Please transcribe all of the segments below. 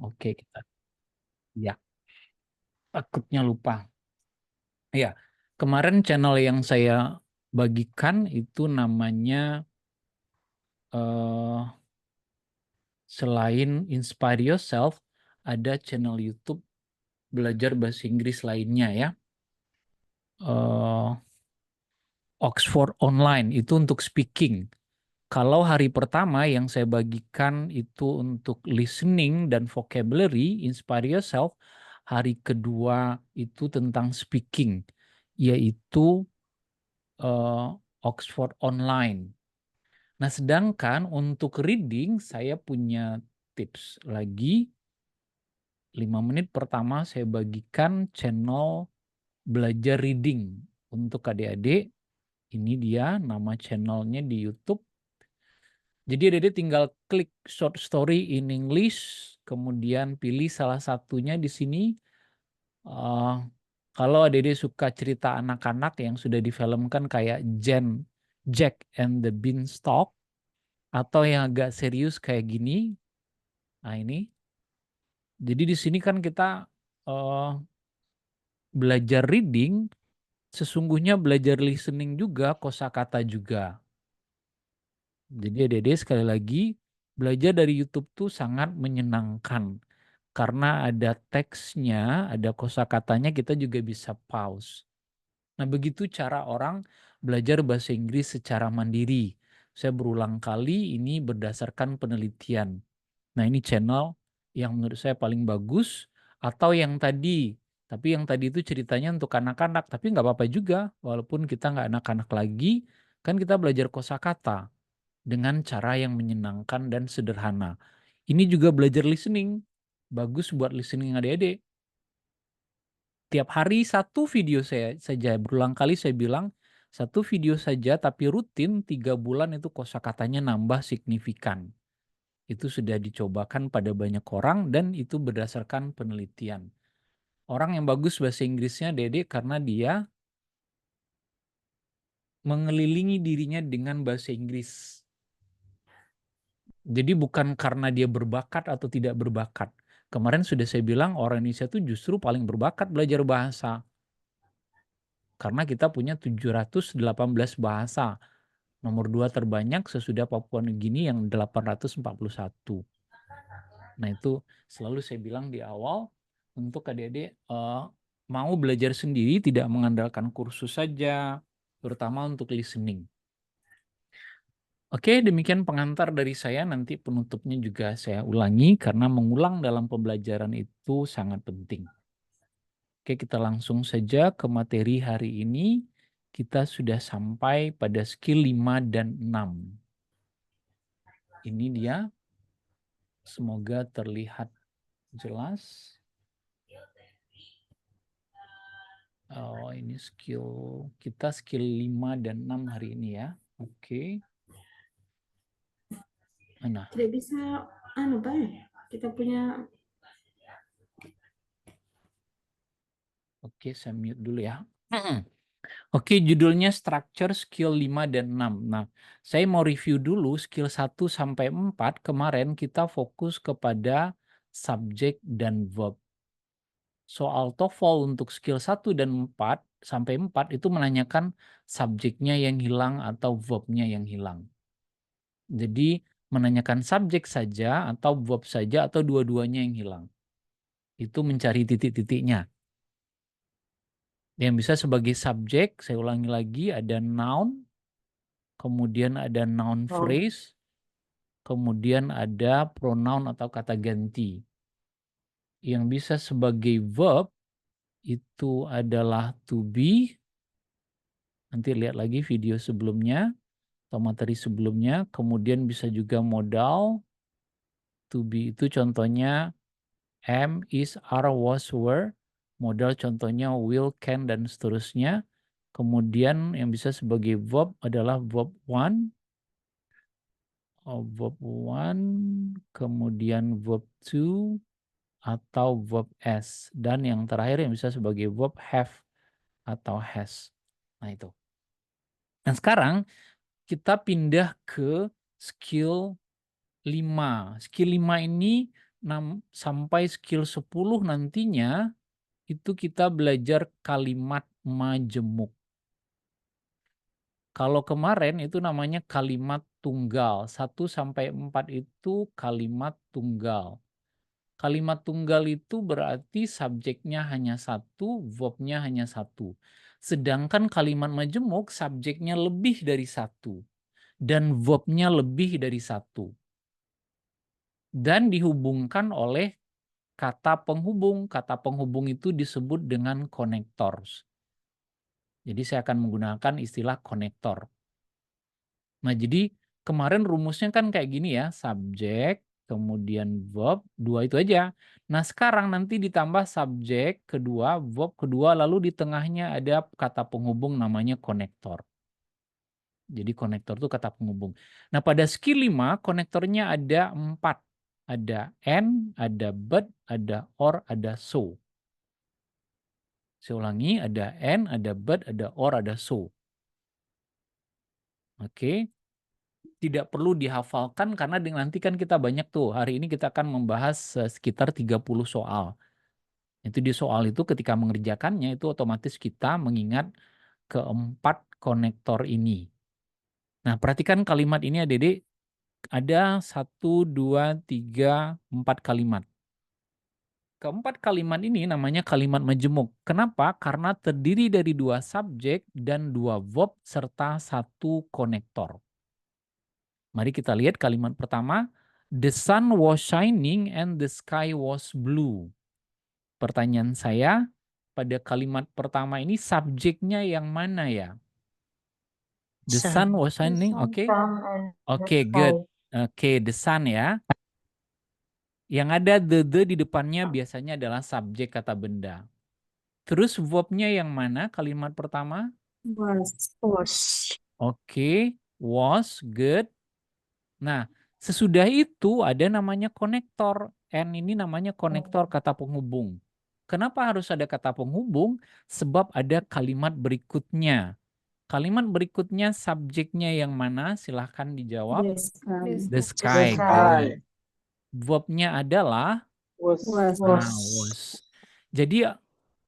Oke, kita ya takutnya lupa. Ya, kemarin channel yang saya bagikan itu namanya selain Inspire Yourself, ada channel YouTube belajar bahasa Inggris lainnya ya. eh, Oxford Online itu untuk speaking. Kalau hari pertama yang saya bagikan itu untuk listening dan vocabulary, Inspire Yourself. Hari kedua itu tentang speaking, yaitu eh, Oxford Online. Nah, sedangkan untuk reading, saya punya tips lagi. 5 menit pertama saya bagikan channel belajar reading untuk adik-adik. Ini dia nama channelnya di YouTube. Jadi adik-adik tinggal klik short story in English, kemudian pilih salah satunya di sini. Uh, Kalau adik-adik suka cerita anak-anak yang sudah difilmkan kayak Jack and the Beanstalk, atau yang agak serius kayak gini, nah ini. Jadi di sini kan kita uh, belajar reading, sesungguhnya belajar listening juga, kosakata juga. Jadi adik-adik sekali lagi, belajar dari YouTube tuh sangat menyenangkan. Karena ada teksnya, ada kosakatanya, kita juga bisa pause. Nah, begitu cara orang belajar bahasa Inggris secara mandiri. Saya berulang kali ini berdasarkan penelitian. Nah, ini channel yang menurut saya paling bagus. Atau yang tadi, tapi yang tadi itu ceritanya untuk anak-anak. Tapi nggak apa-apa juga, walaupun kita nggak anak-anak lagi, kan kita belajar kosakata dengan cara yang menyenangkan dan sederhana. Ini juga belajar listening. Bagus buat listening adik-adik. Tiap hari satu video saya saja, berulang kali saya bilang, satu video saja tapi rutin 3 bulan itu kosakatanya nambah signifikan. Itu sudah dicobakan pada banyak orang dan itu berdasarkan penelitian. Orang yang bagus bahasa Inggrisnya Dede karena dia mengelilingi dirinya dengan bahasa Inggris. Jadi bukan karena dia berbakat atau tidak berbakat. Kemarin sudah saya bilang orang Indonesia itu justru paling berbakat belajar bahasa. Karena kita punya 718 bahasa. Nomor 2 terbanyak sesudah Papua Nugini yang 841. Nah itu selalu saya bilang di awal, untuk adik-adik mau belajar sendiri tidak mengandalkan kursus saja, terutama untuk listening. Oke, demikian pengantar dari saya. Nanti penutupnya juga saya ulangi karena mengulang dalam pembelajaran itu sangat penting. Oke, kita langsung saja ke materi hari ini. Kita sudah sampai pada skill 5 dan 6. Ini dia. Semoga terlihat jelas. Oh, ini kita skill 5 dan 6 hari ini ya. Oke. Nah, Tidak bisa Pak, kita punya. oke, saya mute dulu ya. Oke, judulnya structure skill 5 dan 6. Nah, saya mau review dulu skill 1 sampai 4. Kemarin kita fokus kepada subjek dan verb. Soal TOEFL untuk skill 1 dan 4 sampai 4 itu menanyakan subjeknya yang hilang atau verbnya yang hilang. Jadi menanyakan subjek saja atau verb saja atau dua-duanya yang hilang. Itu mencari titik-titiknya. Yang bisa sebagai subjek, saya ulangi lagi, ada noun, kemudian ada noun phrase, kemudian ada pronoun atau kata ganti. Yang bisa sebagai verb itu adalah to be. Nanti lihat lagi video sebelumnya atau materi sebelumnya. Kemudian bisa juga modal. To be itu contohnya am, is, are, was, were. Modal contohnya will, can, dan seterusnya. Kemudian yang bisa sebagai verb adalah verb one. Verb one, kemudian verb two, atau verb s. Dan yang terakhir yang bisa sebagai verb have atau has. Nah itu. Dan sekarang kita pindah ke skill 5. Skill 5 ini sampai skill 10 nantinya itu kita belajar kalimat majemuk. Kalau kemarin itu namanya kalimat tunggal. 1 sampai 4 itu kalimat tunggal. Kalimat tunggal itu berarti subjeknya hanya satu, verbnya hanya satu. Sedangkan kalimat majemuk subjeknya lebih dari satu dan verbnya lebih dari satu. Dan dihubungkan oleh kata penghubung. Kata penghubung itu disebut dengan connectors. Jadi saya akan menggunakan istilah konektor. Nah, jadi kemarin rumusnya kan kayak gini ya, subjek, kemudian verb, 2 itu aja. Nah, sekarang nanti ditambah subjek kedua, verb kedua, lalu di tengahnya ada kata penghubung namanya konektor. Jadi konektor itu kata penghubung. Nah, pada skill 5 konektornya ada 4. Ada and, ada but, ada or, ada so. Saya ulangi, ada and, ada but, ada or, ada so. Oke. Tidak perlu dihafalkan karena nanti kan kita banyak tuh. Hari ini kita akan membahas sekitar 30 soal. Itu di soal itu ketika mengerjakannya itu otomatis kita mengingat keempat konektor ini. Nah, perhatikan kalimat ini Adik-adik. Ada 1, 2, 3, 4 kalimat. Keempat kalimat ini namanya kalimat majemuk. Kenapa? Karena terdiri dari 2 subjek dan 2 verb serta 1 konektor. Mari kita lihat kalimat pertama. The sun was shining and the sky was blue. Pertanyaan saya, pada kalimat pertama ini subjeknya yang mana ya? The sun was shining, oke. Oke, good. Oke, the sun ya. Yang ada the di depannya biasanya adalah subjek kata benda. Terus verbnya yang mana kalimat pertama? Was. Oke, was, good. Nah, sesudah itu ada namanya konektor. N ini namanya konektor kata penghubung. Kenapa harus ada kata penghubung? Sebab ada kalimat berikutnya. Kalimat berikutnya subjeknya yang mana? Silahkan dijawab. The sky. Good. Verbnya adalah was. Jadi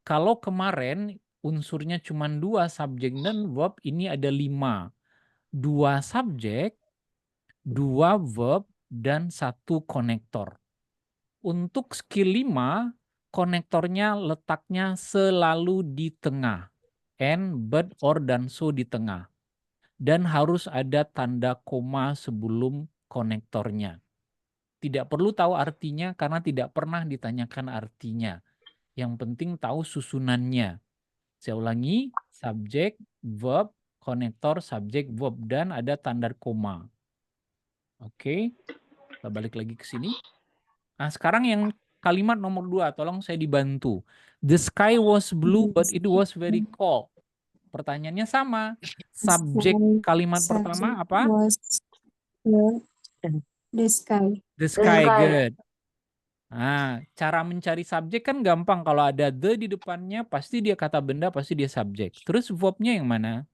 kalau kemarin unsurnya cuma 2 subjek dan verb, ini ada 5. 2 subjek, 2 verb, dan 1 konektor. Untuk skill 5, konektornya letaknya selalu di tengah. And, but, or, dan so di tengah. Dan harus ada tanda koma sebelum konektornya. Tidak perlu tahu artinya karena tidak pernah ditanyakan artinya. Yang penting tahu susunannya. Saya ulangi, subjek, verb, konektor, subjek, verb, dan ada tanda koma. Oke, kita balik lagi ke sini. Nah, sekarang yang kalimat nomor 2, tolong saya dibantu. The sky was blue but it was very cold. Pertanyaannya sama. Subjek kalimat pertama apa? The sky. The sky, good. Nah, cara mencari subjek kan gampang. Kalau ada the di depannya, pasti dia kata benda, pasti dia subjek. Terus verbnya yang mana?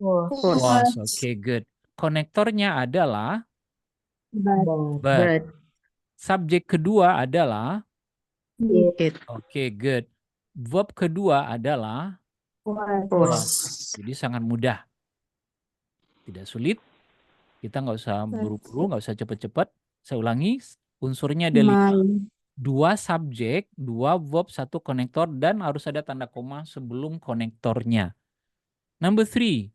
Was, oke, good. Konektornya adalah but. Subjek kedua adalah oke, good. Verb kedua adalah was. Jadi sangat mudah. Tidak sulit. Kita nggak usah buru-buru, nggak usah cepet-cepet. Saya ulangi, unsurnya ada 5. 2 subjek, 2 verb, 1 konektor, dan harus ada tanda koma sebelum konektornya. Number 3.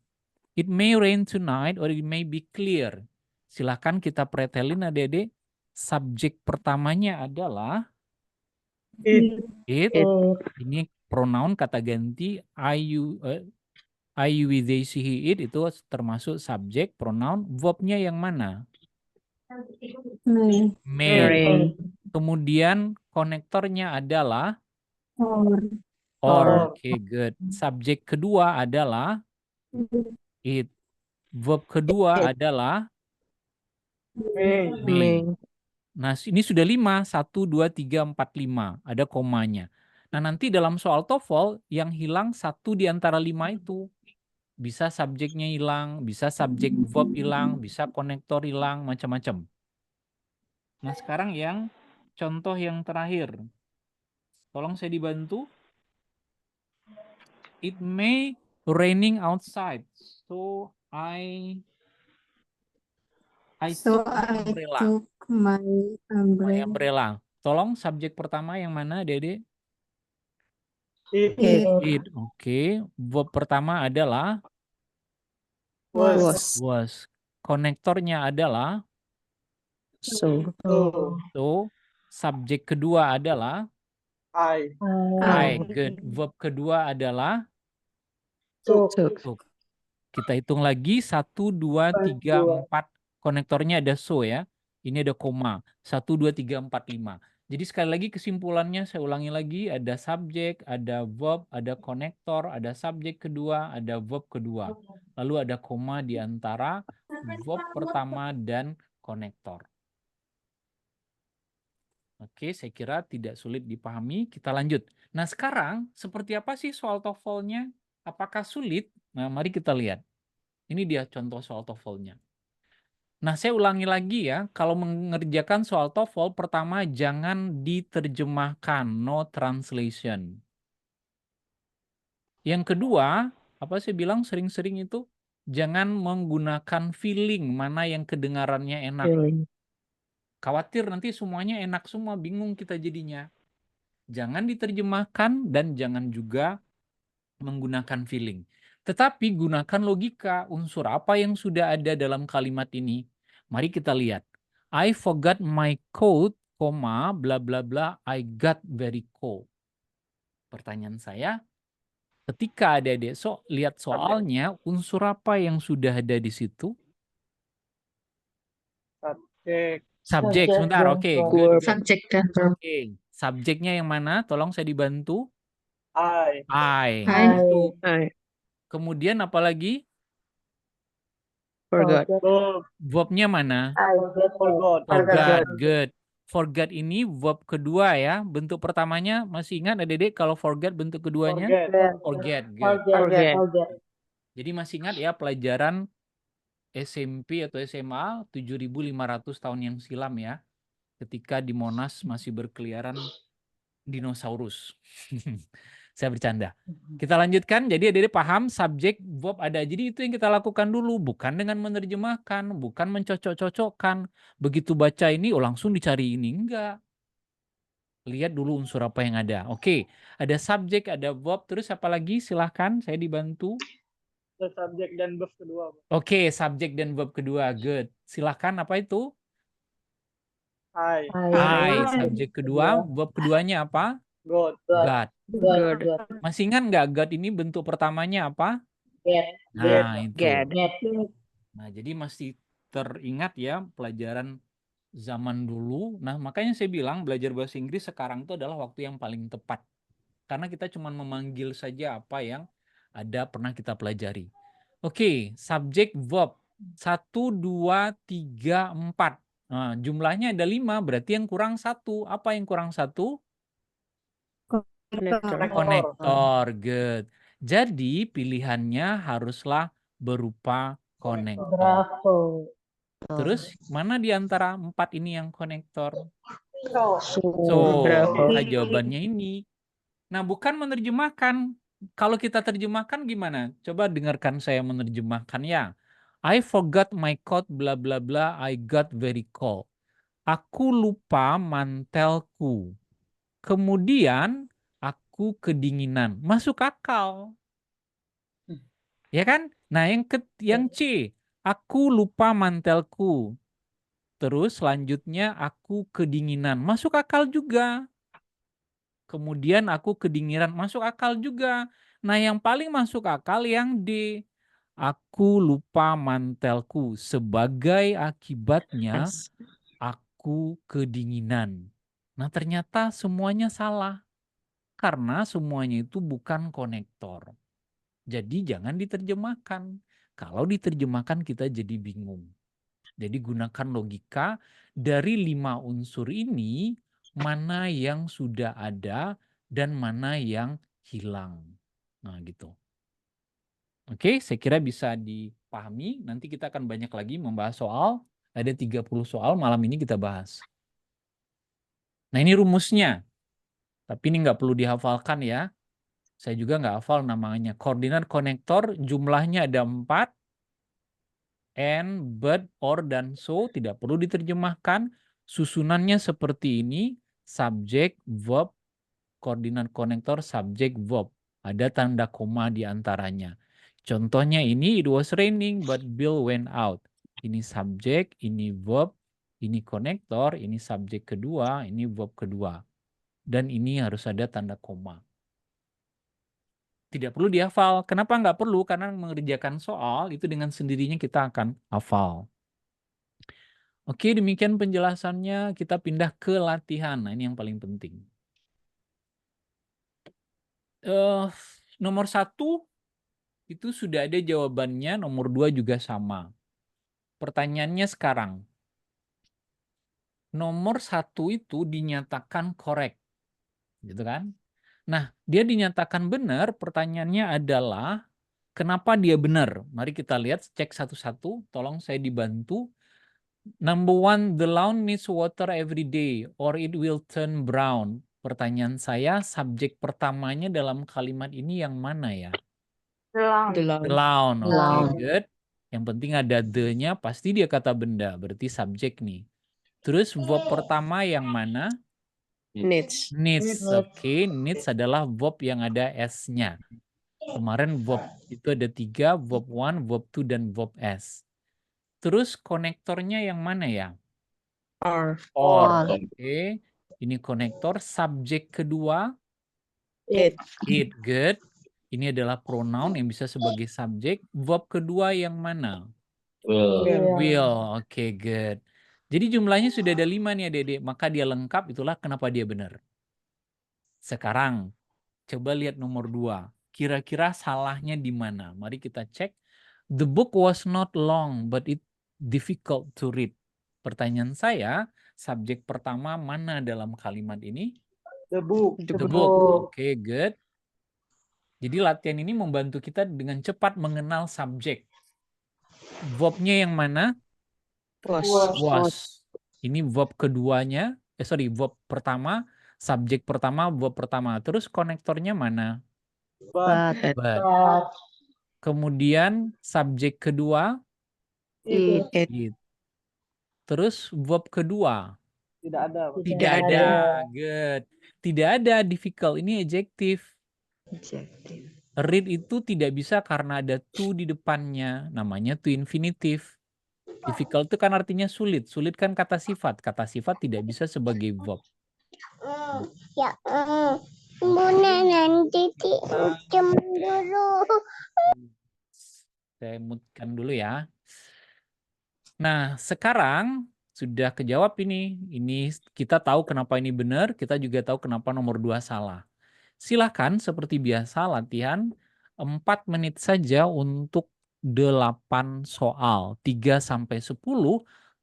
It may rain tonight or it may be clear. Silahkan kita pretelin adik-adik. Subjek pertamanya adalah it. Ini pronoun kata ganti I, we, they, she, he, it itu termasuk subjek pronoun. Verbnya yang mana? May. Kemudian konektornya adalah or. Oke, good. Subjek kedua adalah it. Verb kedua adalah may. Nah, ini sudah 5. 1, 2, 3, 4, 5. Ada komanya. Nah, nanti dalam soal TOEFL yang hilang 1 di antara 5 itu. Bisa subjeknya hilang, bisa subjek verb hilang, bisa konektor hilang, macam-macam. Nah, sekarang yang contoh yang terakhir. Tolong saya dibantu. It may raining outside, so I So took my I umbrella. took my My umbrella. umbrella. Tolong subjek pertama yang mana, Dede? It It Oke. Verb pertama adalah was was. Konektornya adalah so. so. Subjek kedua adalah I I. Good. Verb kedua adalah took. took. Kita hitung lagi 1, 2, 3, 4. Konektornya ada so ya. Ini ada koma. 1, 2, 3, 4, 5. Jadi sekali lagi kesimpulannya saya ulangi lagi. Ada subjek, ada verb, ada konektor, ada subjek kedua, ada verb kedua. Lalu ada koma di antara verb pertama dan konektor. Oke, saya kira tidak sulit dipahami. Kita lanjut. Nah sekarang seperti apa sih soal TOEFL-nya? Apakah sulit? Nah mari kita lihat. Ini dia contoh soal TOEFL-nya. Nah, saya ulangi lagi ya, kalau mengerjakan soal TOEFL, pertama jangan diterjemahkan, no translation. Yang kedua, apa saya bilang sering-sering itu, jangan menggunakan feeling mana yang kedengarannya enak. Khawatir nanti semuanya enak semua, bingung kita jadinya. Jangan diterjemahkan dan jangan juga menggunakan feeling. Tetapi gunakan logika, unsur apa yang sudah ada dalam kalimat ini. Mari kita lihat. I forgot my coat, bla bla bla, I got very cold. Pertanyaan saya, ketika adik-adik lihat soalnya, unsur apa yang sudah ada di situ? Subject. Subjek, sebentar, oke. Good. Subject dan verb. Oke, subjeknya yang mana? Tolong saya dibantu. I I. I Itu. Kemudian apa lagi? forgot. verb Verbnya mana? forgot. Forgot, good. Forgot ini verb kedua ya. Bentuk pertamanya masih ingat adik-adik kalau forget bentuk keduanya? Forget. Forget, good. Forget. Jadi masih ingat ya pelajaran SMP atau SMA 7.500 tahun yang silam ya. Ketika di Monas masih berkeliaran dinosaurus. Saya bercanda. Kita lanjutkan. Jadi adik-adik paham subjek, verb ada. Jadi itu yang kita lakukan dulu. Bukan dengan menerjemahkan. Bukan mencocok-cocokkan. Begitu baca ini, oh langsung dicari ini. Enggak. Lihat dulu unsur apa yang ada. Oke. Ada subjek, ada verb. Terus apa lagi? Silahkan. Saya dibantu. Subjek dan verb kedua. Oke. Subjek dan verb kedua. Good. Silahkan. Apa itu? I. Subjek kedua. Verb keduanya apa? Got. God. Good. Masih ingat nggak God ini bentuk pertamanya apa? Get. Nah, itu. Get. Nah, jadi masih teringat ya pelajaran zaman dulu. Nah, makanya saya bilang belajar bahasa Inggris sekarang itu adalah waktu yang paling tepat. Karena kita cuma memanggil saja apa yang ada pernah kita pelajari. Oke, subjek verb. 1, 2, 3, 4. Nah, jumlahnya ada 5, berarti yang kurang 1. Apa yang kurang 1? Konektor, good. Jadi pilihannya haruslah berupa konektor. Terus mana di antara 4 ini yang konektor? So, maka jawabannya ini. Nah, bukan menerjemahkan. Kalau kita terjemahkan gimana? Coba dengarkan saya menerjemahkan ya. I forgot my coat, bla bla bla, I got very cold. Aku lupa mantelku. Kemudian aku kedinginan. Masuk akal. Ya kan? Nah, yang C, aku lupa mantelku. Terus selanjutnya aku kedinginan. Masuk akal juga. Kemudian aku kedinginan. Masuk akal juga. Nah, yang paling masuk akal yang D. Aku lupa mantelku. Sebagai akibatnya aku kedinginan. Nah, ternyata semuanya salah. Karena semuanya itu bukan konektor. Jadi jangan diterjemahkan. Kalau diterjemahkan kita jadi bingung. Jadi gunakan logika dari 5 unsur ini mana yang sudah ada dan mana yang hilang. Nah gitu. Oke, saya kira bisa dipahami. Nanti kita akan banyak lagi membahas soal. Ada 30 soal malam ini kita bahas. Nah, ini rumusnya. Tapi ini nggak perlu dihafalkan ya. Saya juga nggak hafal namanya. Koordinat konektor jumlahnya ada 4. And, but, or, dan so tidak perlu diterjemahkan. Susunannya seperti ini. Subjek, verb, koordinat konektor, subjek, verb. Ada tanda koma di antaranya. Contohnya ini, it was raining but Bill went out. Ini subjek, ini verb, ini konektor, ini subjek kedua, ini verb kedua. Dan ini harus ada tanda koma. Tidak perlu dihafal. Kenapa nggak perlu? Karena mengerjakan soal itu dengan sendirinya kita akan hafal. Oke, demikian penjelasannya. Kita pindah ke latihan. Nah, ini yang paling penting. Nomor 1 itu sudah ada jawabannya. Nomor 2 juga sama. Pertanyaannya sekarang. Nomor 1 itu dinyatakan correct. Gitu kan? Nah, dia dinyatakan benar. Pertanyaannya adalah kenapa dia benar? Mari kita lihat, cek satu-satu. Tolong saya dibantu. Number 1, the lawn needs water every day or it will turn brown. Pertanyaan saya, subjek pertamanya dalam kalimat ini yang mana ya? The The lawn. lawn, oke, Lawn. good. Yang penting ada the-nya, pasti dia kata benda, berarti subjek nih. Terus verb pertama yang mana? Needs. Needs, oke. Needs adalah verb yang ada S-nya. Kemarin verb itu ada 3, verb 1, verb 2, dan verb S. Terus konektornya yang mana ya? Or. Or, oke. Ini konektor. Subjek kedua, It. it, good. Ini adalah pronoun yang bisa sebagai subjek. Verb kedua yang mana? Will, oke, good. Jadi jumlahnya sudah ada 5 nih adik-adik. Maka dia lengkap, itulah kenapa dia benar. Sekarang, coba lihat nomor 2. Kira-kira salahnya di mana? Mari kita cek. The book was not long, but it difficult to read. Pertanyaan saya, subjek pertama mana dalam kalimat ini? The book. The The book. Oke, good. Jadi latihan ini membantu kita dengan cepat mengenal subjek. Verb-nya yang mana? Was. Was. Ini verb keduanya. Verb pertama. Subjek pertama, verb pertama. Terus konektornya mana? But. But. Kemudian subjek kedua. It. It. Terus verb kedua. Tidak ada. Tidak ada. Good. Tidak ada difficult. Ini adjektif. Adjective. Read itu tidak bisa karena ada to di depannya. Namanya to infinitive. Difficult itu kan artinya sulit. Sulit kan kata sifat. Kata sifat tidak bisa sebagai verb. Ya, Bunda nanti cemburu. Saya mutkan dulu ya. Nah, sekarang sudah kejawab ini. Ini kita tahu kenapa ini benar. Kita juga tahu kenapa nomor 2 salah. Silakan seperti biasa latihan 4 menit saja untuk 8 soal. 3-10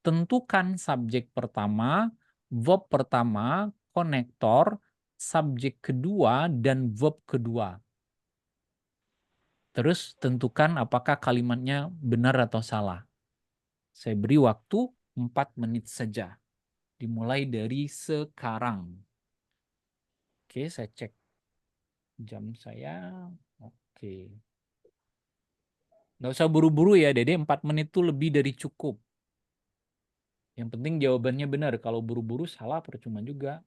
tentukan subjek pertama, verb pertama, konektor, subjek kedua, dan verb kedua. Terus tentukan apakah kalimatnya benar atau salah. Saya beri waktu 4 menit saja. Dimulai dari sekarang. Oke, saya cek jam saya. Oke. Nggak usah buru-buru ya, Dede. 4 menit itu lebih dari cukup. Yang penting jawabannya benar. Kalau buru-buru salah percuma juga.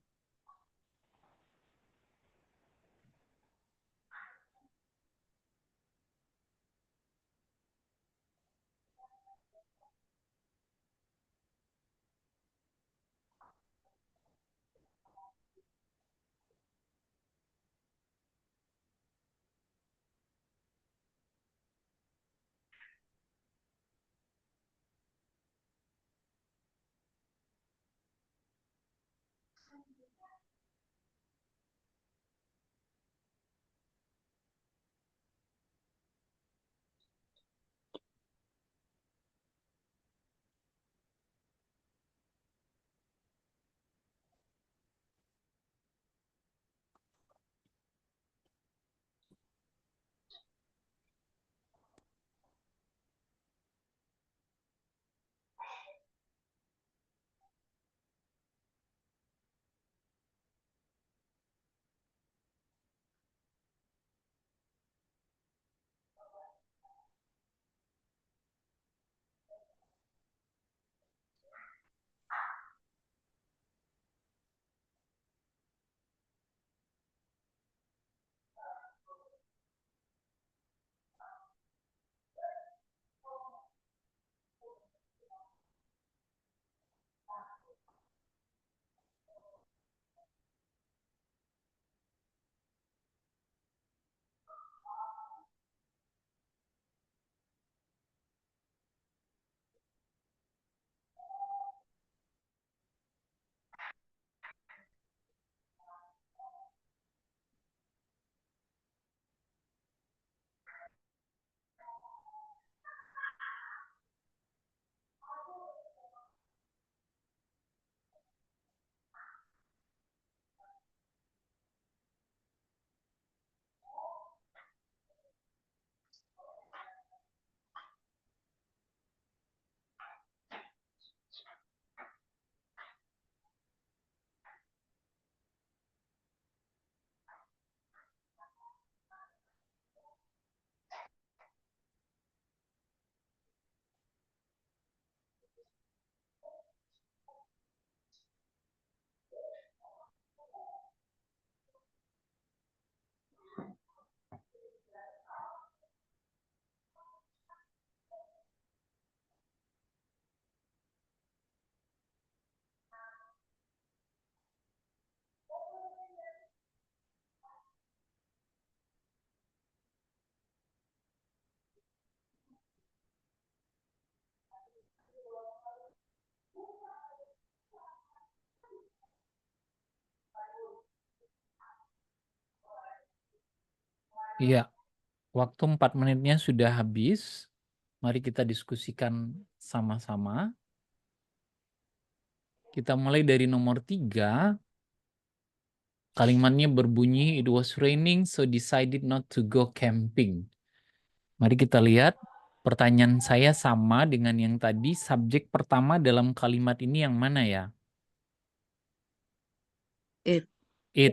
Iya, waktu 4 menitnya sudah habis. Mari kita diskusikan sama-sama. Kita mulai dari nomor 3. Kalimatnya berbunyi, it was raining so decided not to go camping. Mari kita lihat. Pertanyaan saya sama dengan yang tadi. Subjek pertama dalam kalimat ini yang mana ya? It. It.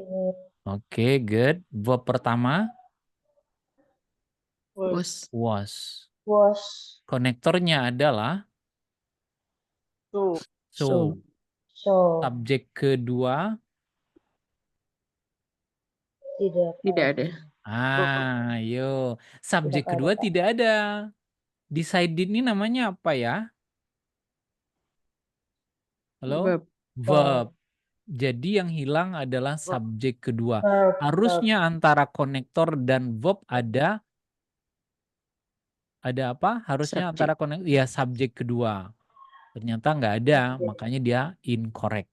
Oke, good. Verb pertama? Was. Was. Was. Konektornya adalah So. so. So. Subjek kedua? Tidak ada. Ayo. Subjek Tidak kedua ada, Pak. tidak ada. Decided ini namanya apa ya? Halo? Verb. Verb. Jadi yang hilang adalah subjek kedua. Verb. Harusnya antara konektor dan verb ada apa? Harusnya Subjek. antara konektor ya subjek kedua. Ternyata nggak ada, makanya dia incorrect.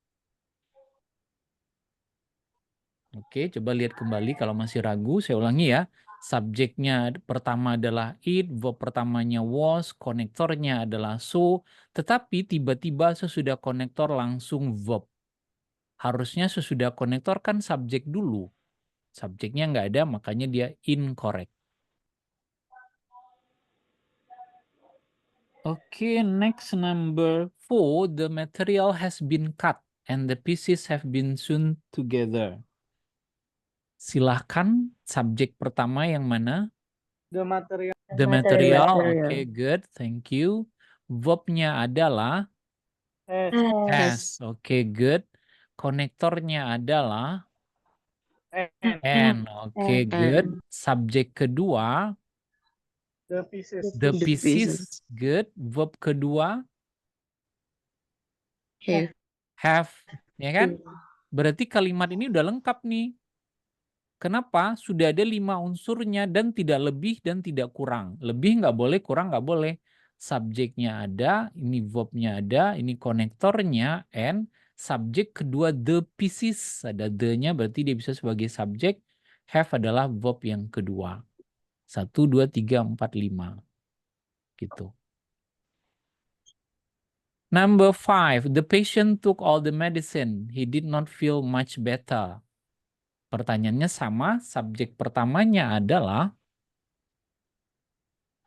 Oke, coba lihat kembali kalau masih ragu, saya ulangi ya. Subjeknya pertama adalah it, verb pertamanya was, konektornya adalah so, tetapi tiba-tiba sesudah konektor langsung verb. Harusnya sesudah konektor kan subjek dulu. Subjeknya nggak ada, makanya dia incorrect. Oke, next number 4, the material has been cut and the pieces have been sewn together. Silahkan subjek pertama yang mana? The material. The material, material. oke, good, thank you. Verbnya adalah has, oke, good. Konektornya adalah And. oke, good. Subjek kedua, The pieces. the The pieces, pieces. good. Verb kedua, Have. ya kan? Berarti kalimat ini udah lengkap nih. Kenapa? Sudah ada 5 unsurnya dan tidak lebih dan tidak kurang. Lebih nggak boleh, kurang nggak boleh. Subjeknya ada, ini verbnya ada, ini konektornya, and subjek kedua the pieces. Ada the-nya berarti dia bisa sebagai subjek. Have adalah verb yang kedua. 1, 2, 3, 4, 5. Gitu. Number 5, the patient took all the medicine. He did not feel much better. Pertanyaannya sama, subjek pertamanya adalah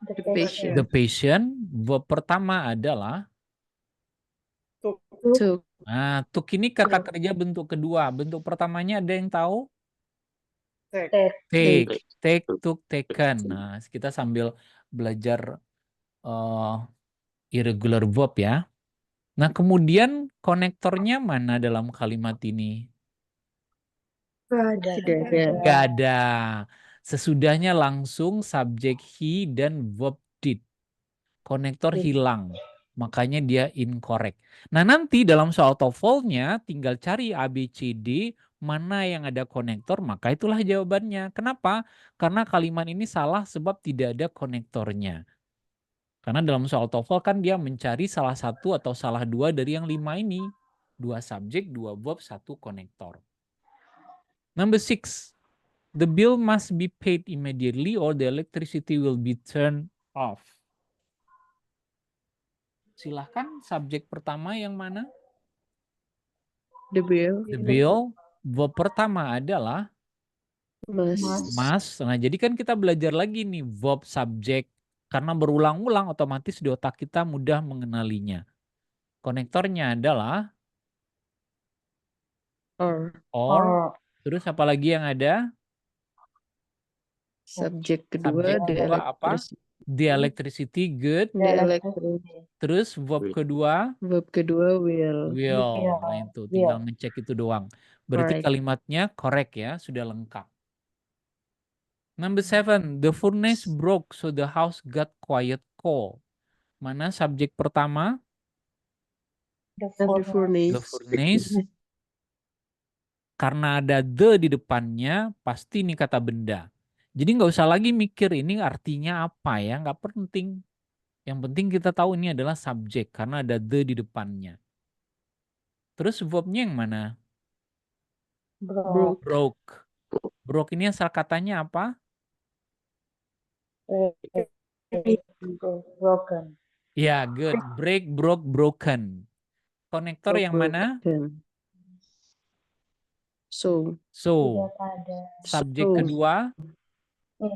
the patient, verb pertama adalah Took. took ini kata kerja bentuk kedua. Bentuk pertamanya ada yang tahu? Take, took, taken. Nah, kita sambil belajar irregular verb ya. Nah, kemudian konektornya mana dalam kalimat ini? Tidak ada. Gak ada. Sesudahnya langsung subjek he dan verb did. Konektor hilang. Makanya dia incorrect. Nah, nanti dalam soal TOEFL-nya tinggal cari A, B, C, D, mana yang ada konektor, maka itulah jawabannya. Kenapa? Karena kalimat ini salah sebab tidak ada konektornya. Karena dalam soal TOEFL kan dia mencari salah satu atau salah dua dari yang 5 ini. 2 subjek, 2 verb, 1 konektor. Number 6. The bill must be paid immediately or the electricity will be turned off. Silahkan subjek pertama yang mana? The bill. The bill. Verb pertama adalah must. Nah, jadi kan kita belajar lagi nih verb subjek. Karena berulang-ulang otomatis di otak kita mudah mengenalinya. Konektornya adalah or. Terus apa lagi yang ada? Subjek kedua, Subjek kedua apa? The electricity, good. Terus verb kedua? Verb kedua will. Nah, itu tinggal ngecek itu doang. Berarti Correct. kalimatnya correct ya, sudah lengkap. Number 7, the furnace broke so the house got quiet cold. Mana subjek pertama? The The furnace. furnace. Karena ada the di depannya, pasti ini kata benda. Jadi nggak usah lagi mikir ini artinya apa ya, nggak penting. Yang penting kita tahu ini adalah subjek karena ada the di depannya. Terus verbnya yang mana? Broke. Broke. Broke ini asal katanya apa? Broken. Ya, good. Break, broke, broken. Konektor yang mana? Broken. So. So. Tidak ada. Subjek So. kedua, So.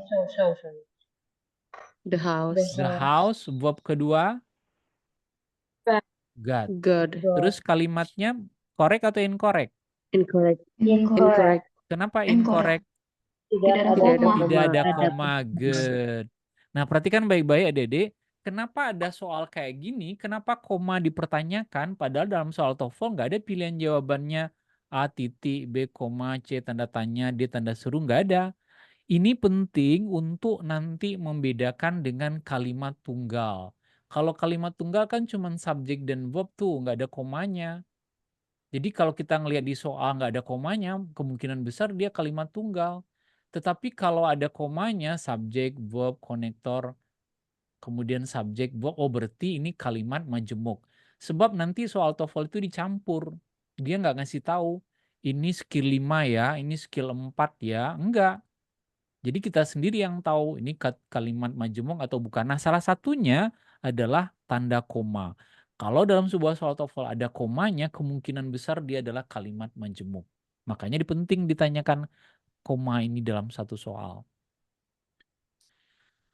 The house. the house. Verb kedua, got. God. Terus kalimatnya correct atau incorrect? Incorrect. Incorrect. Kenapa incorrect? Tidak ada Tidak ada koma. Tidak ada Ada koma. Good. Nah, perhatikan baik-baik adik-adik. Kenapa ada soal kayak gini? Kenapa koma dipertanyakan? Padahal dalam soal TOEFL nggak ada pilihan jawabannya A titik, B koma, C tanda tanya, D tanda seru. Nggak ada. Ini penting untuk nanti membedakan dengan kalimat tunggal. Kalau kalimat tunggal kan cuma subjek dan verb tuh, nggak ada komanya. Jadi kalau kita ngelihat di soal nggak ada komanya, kemungkinan besar dia kalimat tunggal. Tetapi kalau ada komanya, subjek, verb, konektor, kemudian subjek, verb, oh berarti ini kalimat majemuk. Sebab nanti soal TOEFL itu dicampur. Dia nggak ngasih tahu, ini skill 5 ya, ini skill 4 ya. Enggak. Jadi kita sendiri yang tahu ini kalimat majemuk atau bukan. Nah, salah satunya adalah tanda koma. Kalau dalam sebuah soal TOEFL ada komanya, kemungkinan besar dia adalah kalimat majemuk. Makanya penting ditanyakan koma ini dalam satu soal.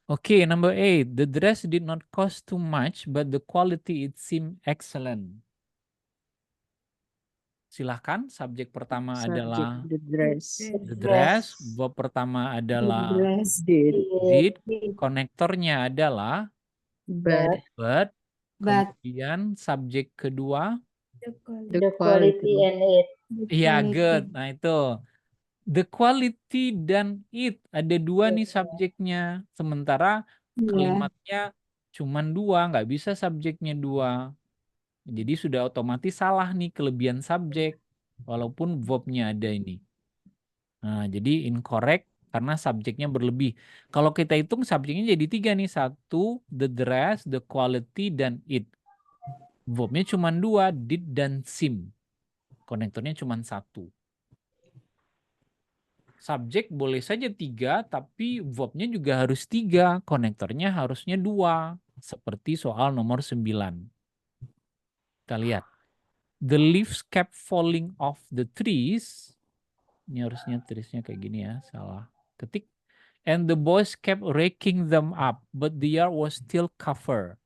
Oke, number 8. The dress did not cost too much, but the quality it seemed excellent. Silahkan, subjek pertama adalah The dress. the dress, verb pertama adalah Did. did, konektornya adalah But. but, kemudian subjek kedua, The quality and it. iya good, nah itu. The quality dan it, ada dua nih subjeknya, sementara kalimatnya cuman dua, nggak bisa subjeknya dua. Jadi sudah otomatis salah nih kelebihan subjek, walaupun verbnya ada ini. Nah, jadi incorrect karena subjeknya berlebih. Kalau kita hitung subjeknya jadi 3 nih. 1, the dress, the quality, dan it. Verbnya cuma 2, did dan seem. Konektornya cuma 1. Subjek boleh saja 3, tapi verbnya juga harus 3. Konektornya harusnya 2. Seperti soal nomor 9. Kita lihat. The leaves kept falling off the trees. Ini harusnya tulisnya kayak gini ya, salah ketik. And the boys kept raking them up, but the yard was still covered.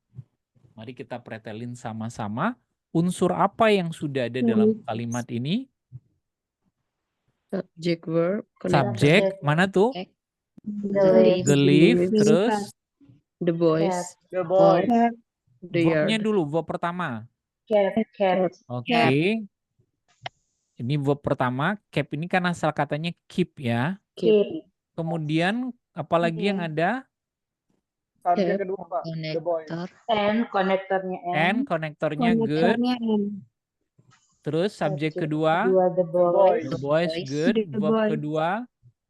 Mari kita pretelin sama-sama. Unsur apa yang sudah ada dalam kalimat ini? Subject, verb. Subjek, mana tuh? The The leaf, terus The boys. The boys. The verbnya yard. dulu, verb pertama. Kept. Oke. Ini verb pertama, kept ini kan asal katanya keep ya. Keep. Kemudian apalagi yang ada? Subjek kedua, Pak. The boys. And konektornya And, konektornya good. Terus subjek kedua, The boys. the boys good. Verb kedua,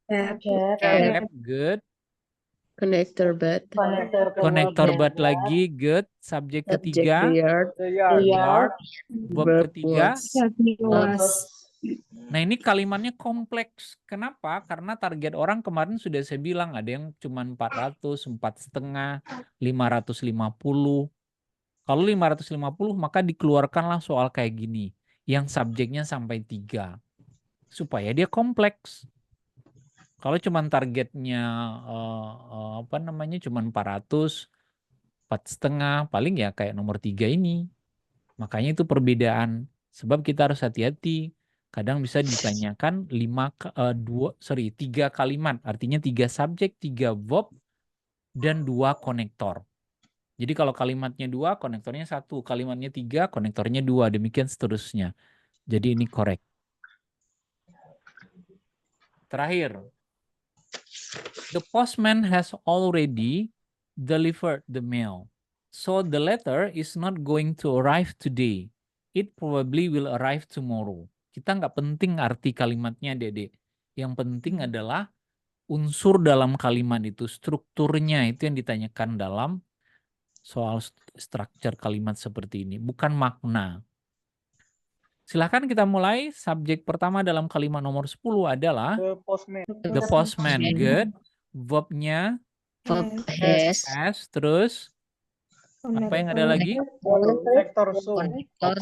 kept good. Connector, but. Konektor but lagi good. Subjek Subject, ketiga, the yard. The yard. yard. Verb Verb ketiga. was. Nah, ini kalimatnya kompleks. Kenapa? Karena target orang kemarin sudah saya bilang ada yang cuma 400, 4,5, 550. Kalau 550 maka dikeluarkanlah soal kayak gini yang subjeknya sampai 3 supaya dia kompleks. Kalau cuma targetnya cuma 400, 4,5 paling ya kayak nomor 3 ini. Makanya itu perbedaan. Sebab kita harus hati-hati. Kadang bisa ditanyakan 3 kalimat. Artinya 3 subjek, 3 verb, dan 2 konektor. Jadi kalau kalimatnya 2, konektornya 1. Kalimatnya 3, konektornya 2. Demikian seterusnya. Jadi ini correct. Terakhir. The postman has already delivered the mail. So the letter is not going to arrive today. It probably will arrive tomorrow. Kita nggak penting arti kalimatnya, Dede. Yang penting adalah unsur dalam kalimat itu, strukturnya itu yang ditanyakan dalam soal struktur kalimat seperti ini, bukan makna. Silahkan kita mulai. Subjek pertama dalam kalimat nomor 10 adalah The postman. the postman. Good. Verbnya Verb has. Terus apa yang ada lagi? Connector so.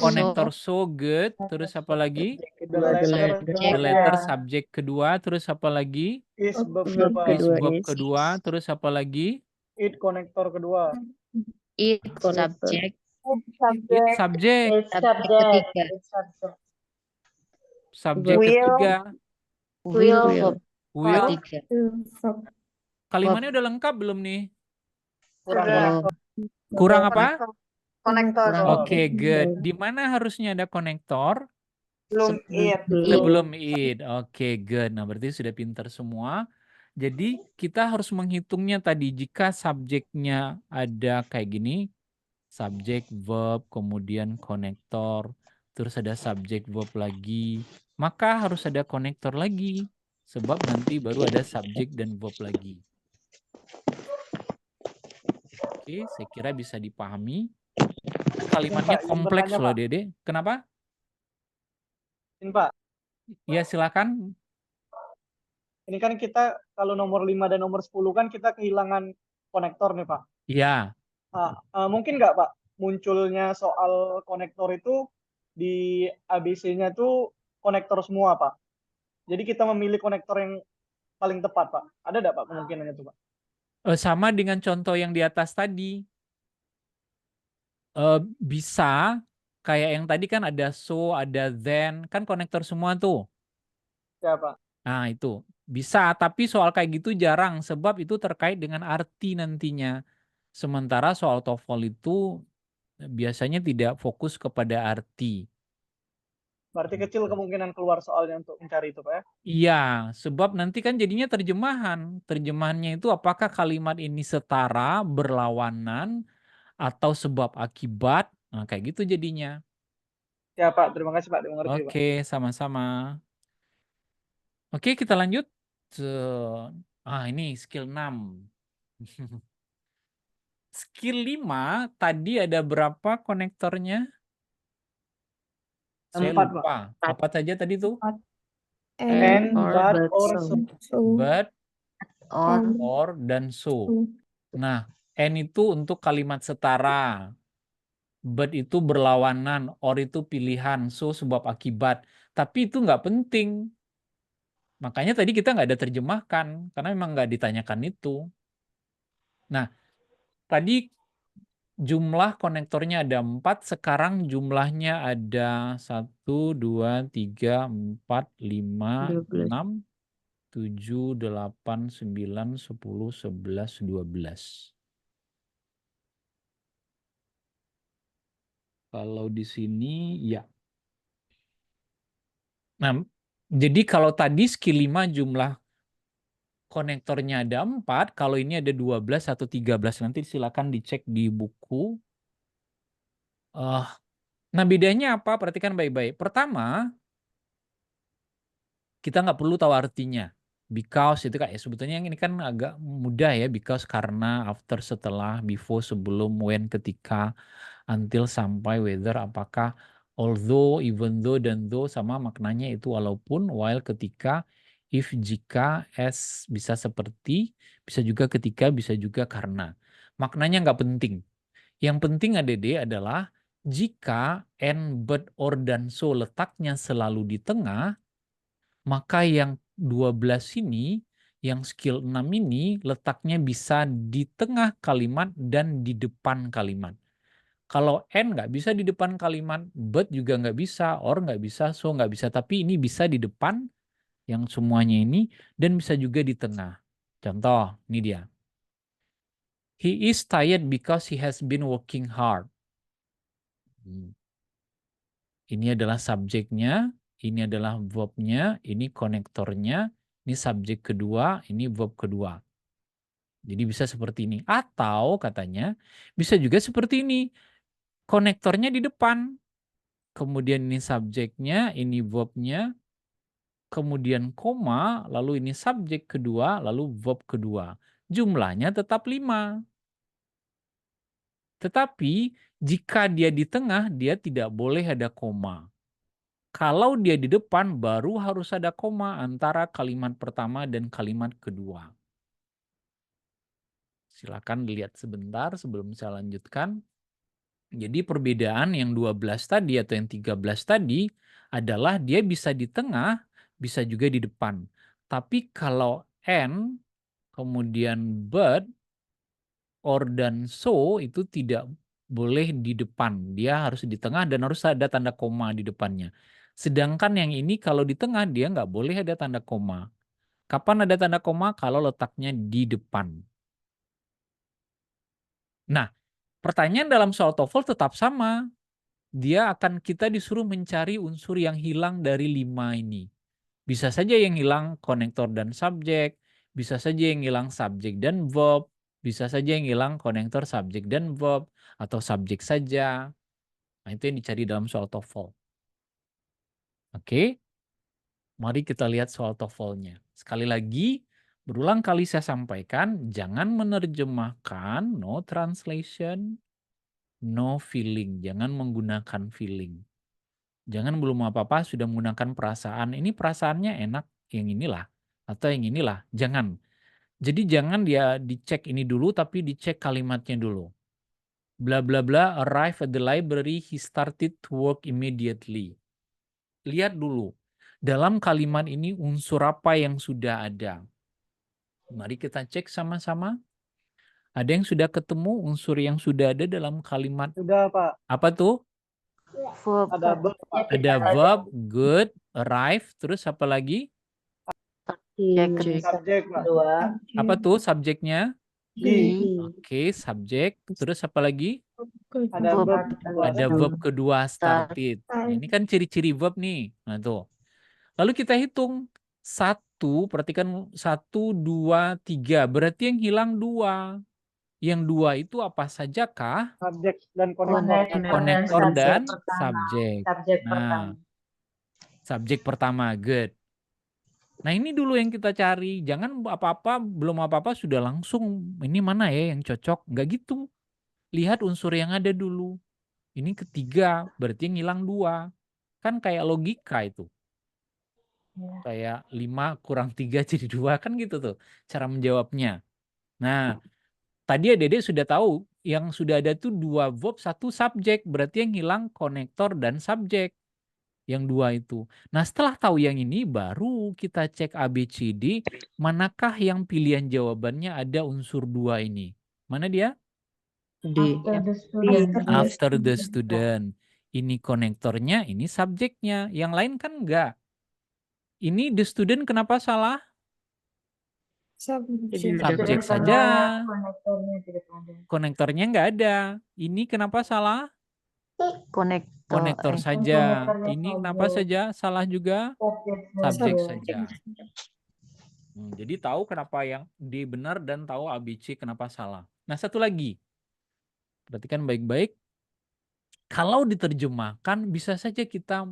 Connector so, good. Terus apa lagi? The letter The letter subject kedua. Terus apa lagi? is verb Verb Is kedua verb is. kedua. Terus apa lagi? It konektor kedua. It Connector. subject. It subject. It's Subject subject. ketiga. It's subject. Subject Will. ketiga. Will. Verb Will. ketiga. Kalimatnya udah lengkap belum nih? Kurang Sudah. konektor. Kurang apa? Konektor. Kurang. Oke, good. Di mana harusnya ada konektor? Belum it. Sebelum it. Oke, good. Nah, berarti sudah pinter semua. Jadi, kita harus menghitungnya tadi. Jika subjeknya ada kayak gini, subjek, verb, kemudian konektor, terus ada subjek, verb lagi, maka harus ada konektor lagi. Sebab nanti baru ada subjek dan verb lagi. Oke, saya kira bisa dipahami. Kalimatnya Pak, izin kompleks bertanya, loh, Pak. Dede. Kenapa? Ini Pak, Ya, silakan. ini kan kita kalau nomor 5 dan nomor 10 kan kita kehilangan konektor nih Pak. Ya, Mungkin nggak Pak munculnya soal konektor itu di ABC-nya tuh konektor semua Pak. Jadi kita memilih konektor yang paling tepat Pak. Ada nggak Pak kemungkinannya tuh Pak? sama dengan contoh yang di atas tadi. Bisa, kayak yang tadi kan ada so, ada then, kan konektor semua tuh. Ya Pak. Nah, itu. Bisa, tapi soal kayak gitu jarang, sebab itu terkait dengan arti nantinya. Sementara soal TOEFL itu biasanya tidak fokus kepada arti. Berarti kecil kemungkinan keluar soalnya untuk mencari itu Pak ya? Iya, sebab nanti kan jadinya terjemahan. Terjemahannya itu apakah kalimat ini setara, berlawanan, atau sebab akibat. Nah, kayak gitu jadinya. Ya Pak, terima kasih Pak, dimengerti Pak. Oke, sama-sama. Oke, kita lanjut. Ini skill 6. Skill 5, tadi ada berapa konektornya? Saya 4 Pak. lupa. Apa saja tadi tuh? And, but, or, so. But, Or. or, dan so. Nah, and itu untuk kalimat setara. But itu berlawanan, or itu pilihan, so sebab akibat. Tapi itu nggak penting. Makanya tadi kita nggak ada terjemahkan, karena memang nggak ditanyakan itu. Nah, tadi jumlah konektornya ada 4, sekarang jumlahnya ada 1, 2, 3, 4, 5, 6, 7, 8, 9, 10, 11, 12. Kalau di sini, ya. Nah, jadi kalau tadi skill 5 jumlah konektornya ada 4, kalau ini ada 12 atau 13, nanti silakan dicek di buku. Nah, bedanya apa? Perhatikan baik-baik. Pertama, kita nggak perlu tahu artinya. Because itu kayak sebetulnya yang ini kan agak mudah ya. Because, karena, after, setelah, before, sebelum, when, ketika, until, sampai, whether, apakah, although, even though, dan though sama maknanya itu walaupun, while, ketika, if, jika, as, bisa seperti, bisa juga ketika, bisa juga karena. Maknanya nggak penting. Yang penting adalah jika and, but, or, dan so letaknya selalu di tengah, maka yang 12 ini, yang skill 6 ini letaknya bisa di tengah kalimat dan di depan kalimat. Kalau and nggak bisa di depan kalimat, but juga nggak bisa, or nggak bisa, so nggak bisa. Tapi ini bisa di depan, yang semuanya ini, dan bisa juga di tengah. Contoh, ini dia. He is tired because he has been working hard. Ini adalah subjeknya, ini adalah verbnya, ini konektornya, ini subjek kedua, ini verb kedua. Jadi bisa seperti ini. Atau katanya bisa juga seperti ini. Konektornya di depan. Kemudian ini subjeknya, ini verbnya, kemudian koma, lalu ini subjek kedua, lalu verb kedua. Jumlahnya tetap 5. Tetapi jika dia di tengah, dia tidak boleh ada koma. Kalau dia di depan, baru harus ada koma antara kalimat pertama dan kalimat kedua. Silakan dilihat sebentar sebelum saya lanjutkan. Jadi perbedaan yang 12 tadi atau yang 13 tadi adalah dia bisa di tengah, bisa juga di depan. Tapi kalau and, kemudian but, or, dan so itu tidak boleh di depan. Dia harus di tengah dan harus ada tanda koma di depannya. Sedangkan yang ini kalau di tengah dia nggak boleh ada tanda koma. Kapan ada tanda koma? Kalau letaknya di depan. Nah, pertanyaan dalam soal TOEFL tetap sama. Kita disuruh mencari unsur yang hilang dari 5 ini. Bisa saja yang hilang konektor dan subjek, bisa saja yang hilang subjek dan verb, bisa saja yang hilang konektor subjek dan verb, atau subjek saja. Nah, itu yang dicari dalam soal TOEFL. Oke, mari kita lihat soal TOEFL-nya. Sekali lagi, berulang kali saya sampaikan, jangan menerjemahkan, no translation, no feeling. Jangan menggunakan feeling. Jangan belum apa-apa sudah menggunakan perasaan. Ini perasaannya enak, yang inilah. Atau yang inilah. Jangan. Jadi jangan dia dicek ini dulu, tapi dicek kalimatnya dulu. Bla bla bla, arrive at the library, he started to work immediately. Lihat dulu. Dalam kalimat ini unsur apa yang sudah ada. Mari kita cek sama-sama. Ada yang sudah ketemu unsur yang sudah ada dalam kalimat. Sudah, Pak. Apa tuh? Verb. Ada verb, Pak. Ada verb, good, arrive, terus apa lagi? Subjek, Pak. Apa tuh subjeknya? He. Oke, subjek. Terus apa lagi? Ada verb. Ada verb kedua, started. Nah, ini kan ciri-ciri verb nih. Nah, tuh. Lalu kita hitung. 1, perhatikan 1, 2, 3. Berarti yang hilang 2. Yang 2 itu apa saja kah? Subjek dan konektor. Konektor dan subjek. Nah, subjek pertama, good. Nah, ini dulu yang kita cari. Jangan apa-apa, belum apa-apa sudah langsung ini mana ya yang cocok. Nggak gitu. Lihat unsur yang ada dulu. Ini ketiga, berarti yang hilang 2. Kan kayak logika itu. Kayak 5 kurang 3 jadi 2, kan gitu tuh cara menjawabnya. Nah, tadi Dede sudah tahu yang sudah ada tuh 2 verb, 1 subjek. Berarti yang hilang konektor dan subjek. Yang 2 itu. Nah, setelah tahu yang ini baru kita cek ABCD, manakah yang pilihan jawabannya ada unsur 2 ini. Mana dia? After the student. Ini konektornya, ini subjeknya. Yang lain kan enggak. Ini the student kenapa salah? Subjek saja. Konektornya enggak ada. Ini kenapa salah? Konektor saja. Ini kenapa saja salah juga? Subjek saja. Jadi tahu kenapa yang D benar dan tahu ABC kenapa salah. Nah, satu lagi. Perhatikan baik-baik. Kalau diterjemahkan bisa saja kita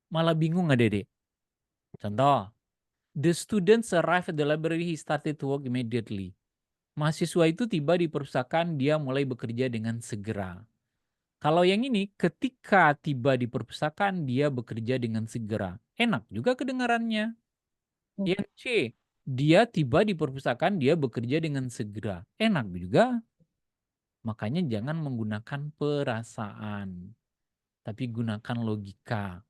malah bingung nggak, Dede? Contoh, the students arrived at the library, he started to work immediately. Mahasiswa itu tiba di perpustakaan, dia mulai bekerja dengan segera. Kalau yang ini, ketika tiba di perpustakaan, dia bekerja dengan segera. Enak juga kedengarannya. Yang C, dia tiba di perpustakaan, dia bekerja dengan segera. Enak juga. Makanya jangan menggunakan perasaan, tapi gunakan logika.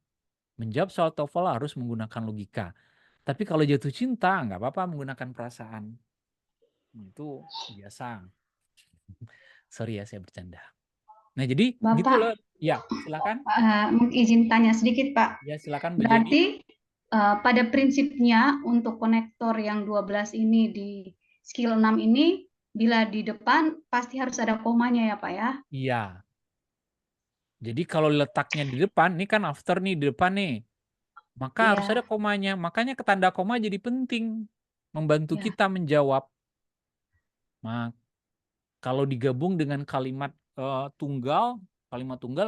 Menjawab soal TOEFL harus menggunakan logika. Tapi kalau jatuh cinta, nggak apa-apa menggunakan perasaan. Itu biasa. Sorry ya, saya bercanda. Nah, jadi Bapak, gitu loh. Ya, silakan. Izin tanya sedikit, Pak. Ya, silakan Bu Jenny. Berarti pada prinsipnya untuk konektor yang 12 ini di skill 6 ini, bila di depan pasti harus ada komanya ya, Pak ya? Iya. Jadi kalau letaknya di depan, ini kan after nih di depan nih. Maka harus ada komanya. Makanya tanda koma jadi penting. Membantu kita menjawab. Nah, kalau digabung dengan kalimat tunggal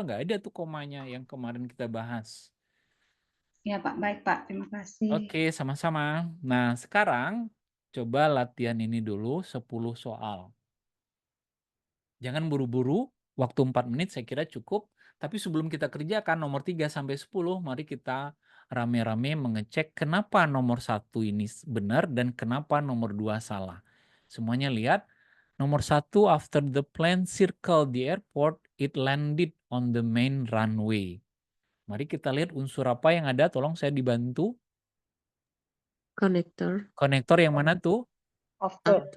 nggak ada tuh komanya yang kemarin kita bahas. Ya Pak, baik Pak, terima kasih. Oke, sama-sama. Nah, sekarang coba latihan ini dulu 10 soal. Jangan buru-buru, waktu 4 menit saya kira cukup. Tapi sebelum kita kerjakan nomor 3 sampai 10, mari kita rame-rame mengecek kenapa nomor 1 ini benar dan kenapa nomor 2 salah. Semuanya lihat. Nomor 1, after the plane circled the airport, it landed on the main runway. Mari kita lihat unsur apa yang ada. Tolong saya dibantu. Connector. Konektor yang mana tuh? After.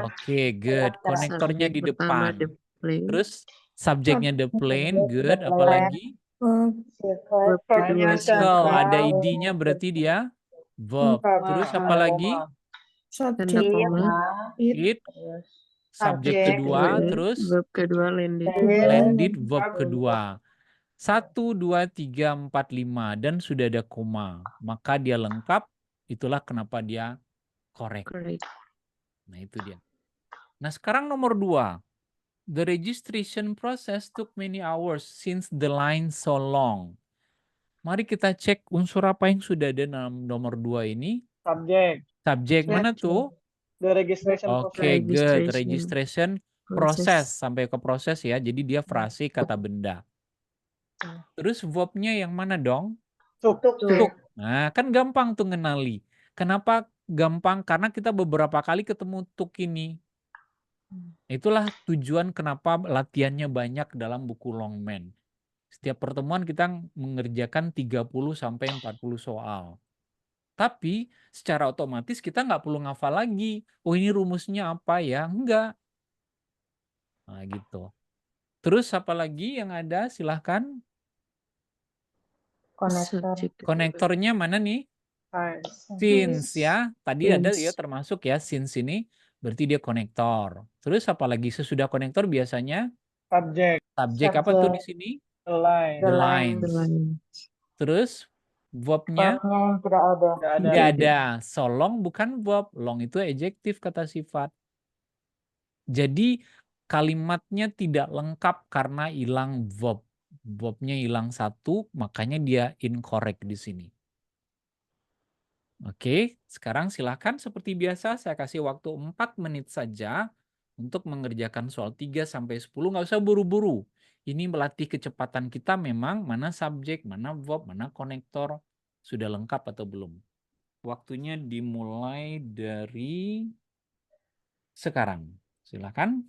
Oke, good. Konektornya di Subjek pertama depan. the plane. Terus subjeknya the plane, good. Apalagi? Verb kedua Circle, ada circle. id-nya berarti dia verb. Terus apa lagi? Tanda koma. It, subjek Subjek. kedua. Terus Verb kedua landed. landed, verb kedua. 1, 2, 3, 4, 5. Dan sudah ada koma. Maka dia lengkap. Itulah kenapa dia correct. Correct. Nah, itu dia. Nah, sekarang nomor 2. The registration process took many hours since the line so long. Mari kita cek unsur apa yang sudah ada dalam nomor 2 ini. Subjek. Subjek mana tuh? The registration Oke, process. good. Registration. Registration proses. Sampai ke proses ya. Jadi dia frase kata benda. Terus verbnya yang mana dong? Tuk. Tuk. Nah, kan gampang tuh ngenali. Kenapa gampang? Karena kita beberapa kali ketemu tuk ini. Itulah tujuan kenapa latihannya banyak dalam buku Longman. Setiap pertemuan kita mengerjakan 30 sampai 40 soal. Tapi secara otomatis kita nggak perlu ngafal lagi. Oh, ini rumusnya apa ya? Enggak. Nah, gitu. Terus apa lagi yang ada? Silahkan. Subjek kedua. Konektornya mana nih? Since ya. Tadi ada ya termasuk ya since ini. Berarti dia konektor. Terus apa lagi sesudah konektor biasanya? Subjek. Subjek apa tuh di sini? The line. The lines. The line. Terus verbnya tidak ada. So long bukan verb. Long itu adjektif kata sifat. Jadi kalimatnya tidak lengkap karena hilang verb. Verbnya hilang satu, makanya dia incorrect di sini. Oke, sekarang silahkan seperti biasa saya kasih waktu 4 menit saja untuk mengerjakan soal 3 sampai 10. Nggak usah buru-buru. Ini melatih kecepatan kita memang mana subjek, mana verb, mana konektor. Sudah lengkap atau belum? Waktunya dimulai dari sekarang. Silahkan.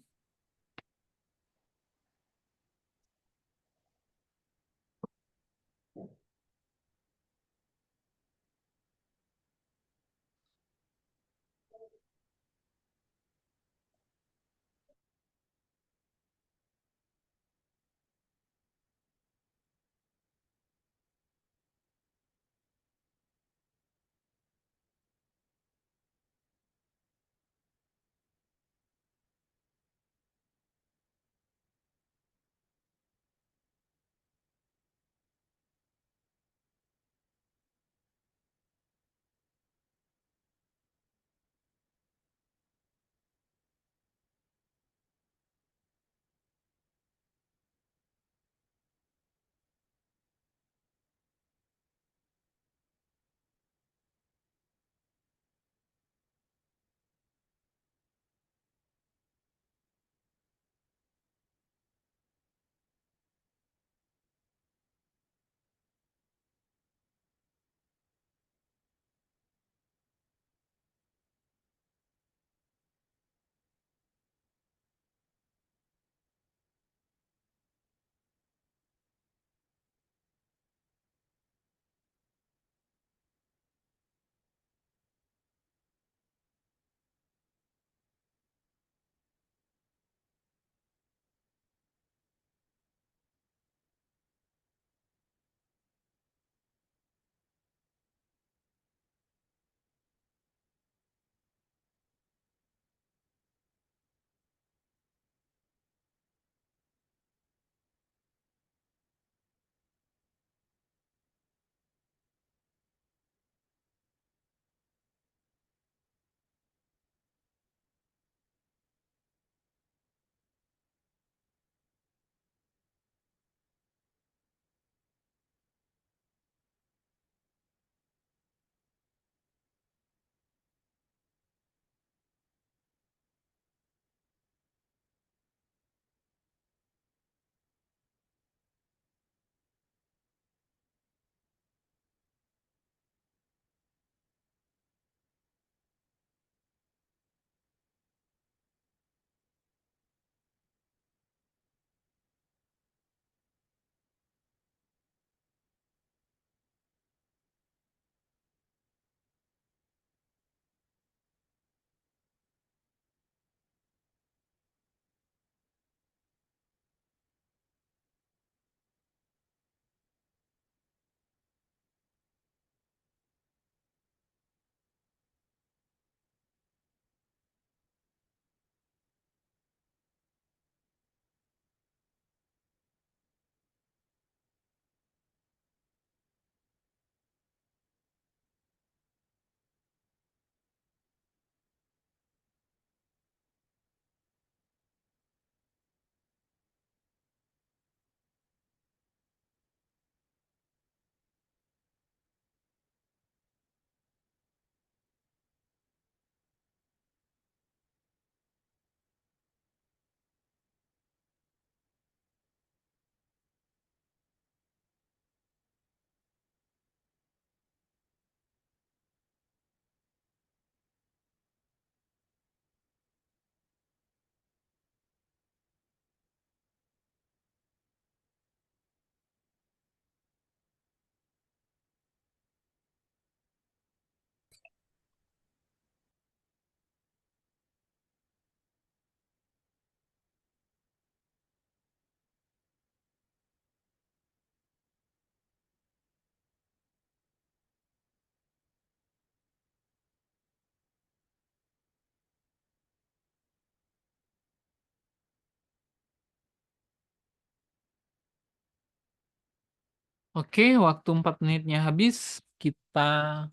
Oke, waktu 4 menitnya habis. Kita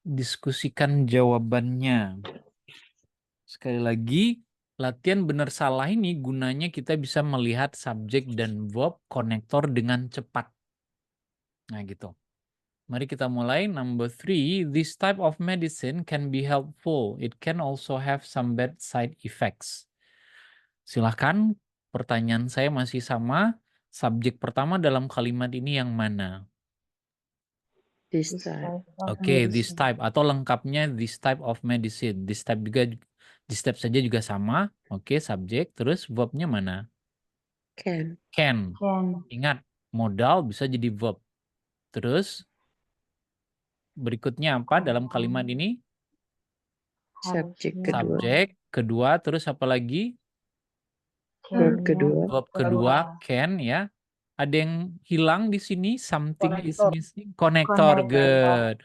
diskusikan jawabannya. Sekali lagi, latihan benar salah ini gunanya kita bisa melihat subjek dan verb konektor dengan cepat. Nah gitu. Mari kita mulai. Number 3, this type of medicine can be helpful. It can also have some bad side effects. Silahkan, pertanyaan saya masih sama. Subjek pertama dalam kalimat ini yang mana? This type. Oke, this type atau lengkapnya this type of medicine. This type juga, this type saja juga sama. Oke, subjek. Terus verbnya mana? Can. Can. Ingat, modal bisa jadi verb. Terus berikutnya apa dalam kalimat ini? Subjek kedua. Subjek kedua. Terus apa lagi? Verb kedua. Verb kedua, can ya. Ada yang hilang di sini? Something is Konektor. missing. Konektor, good.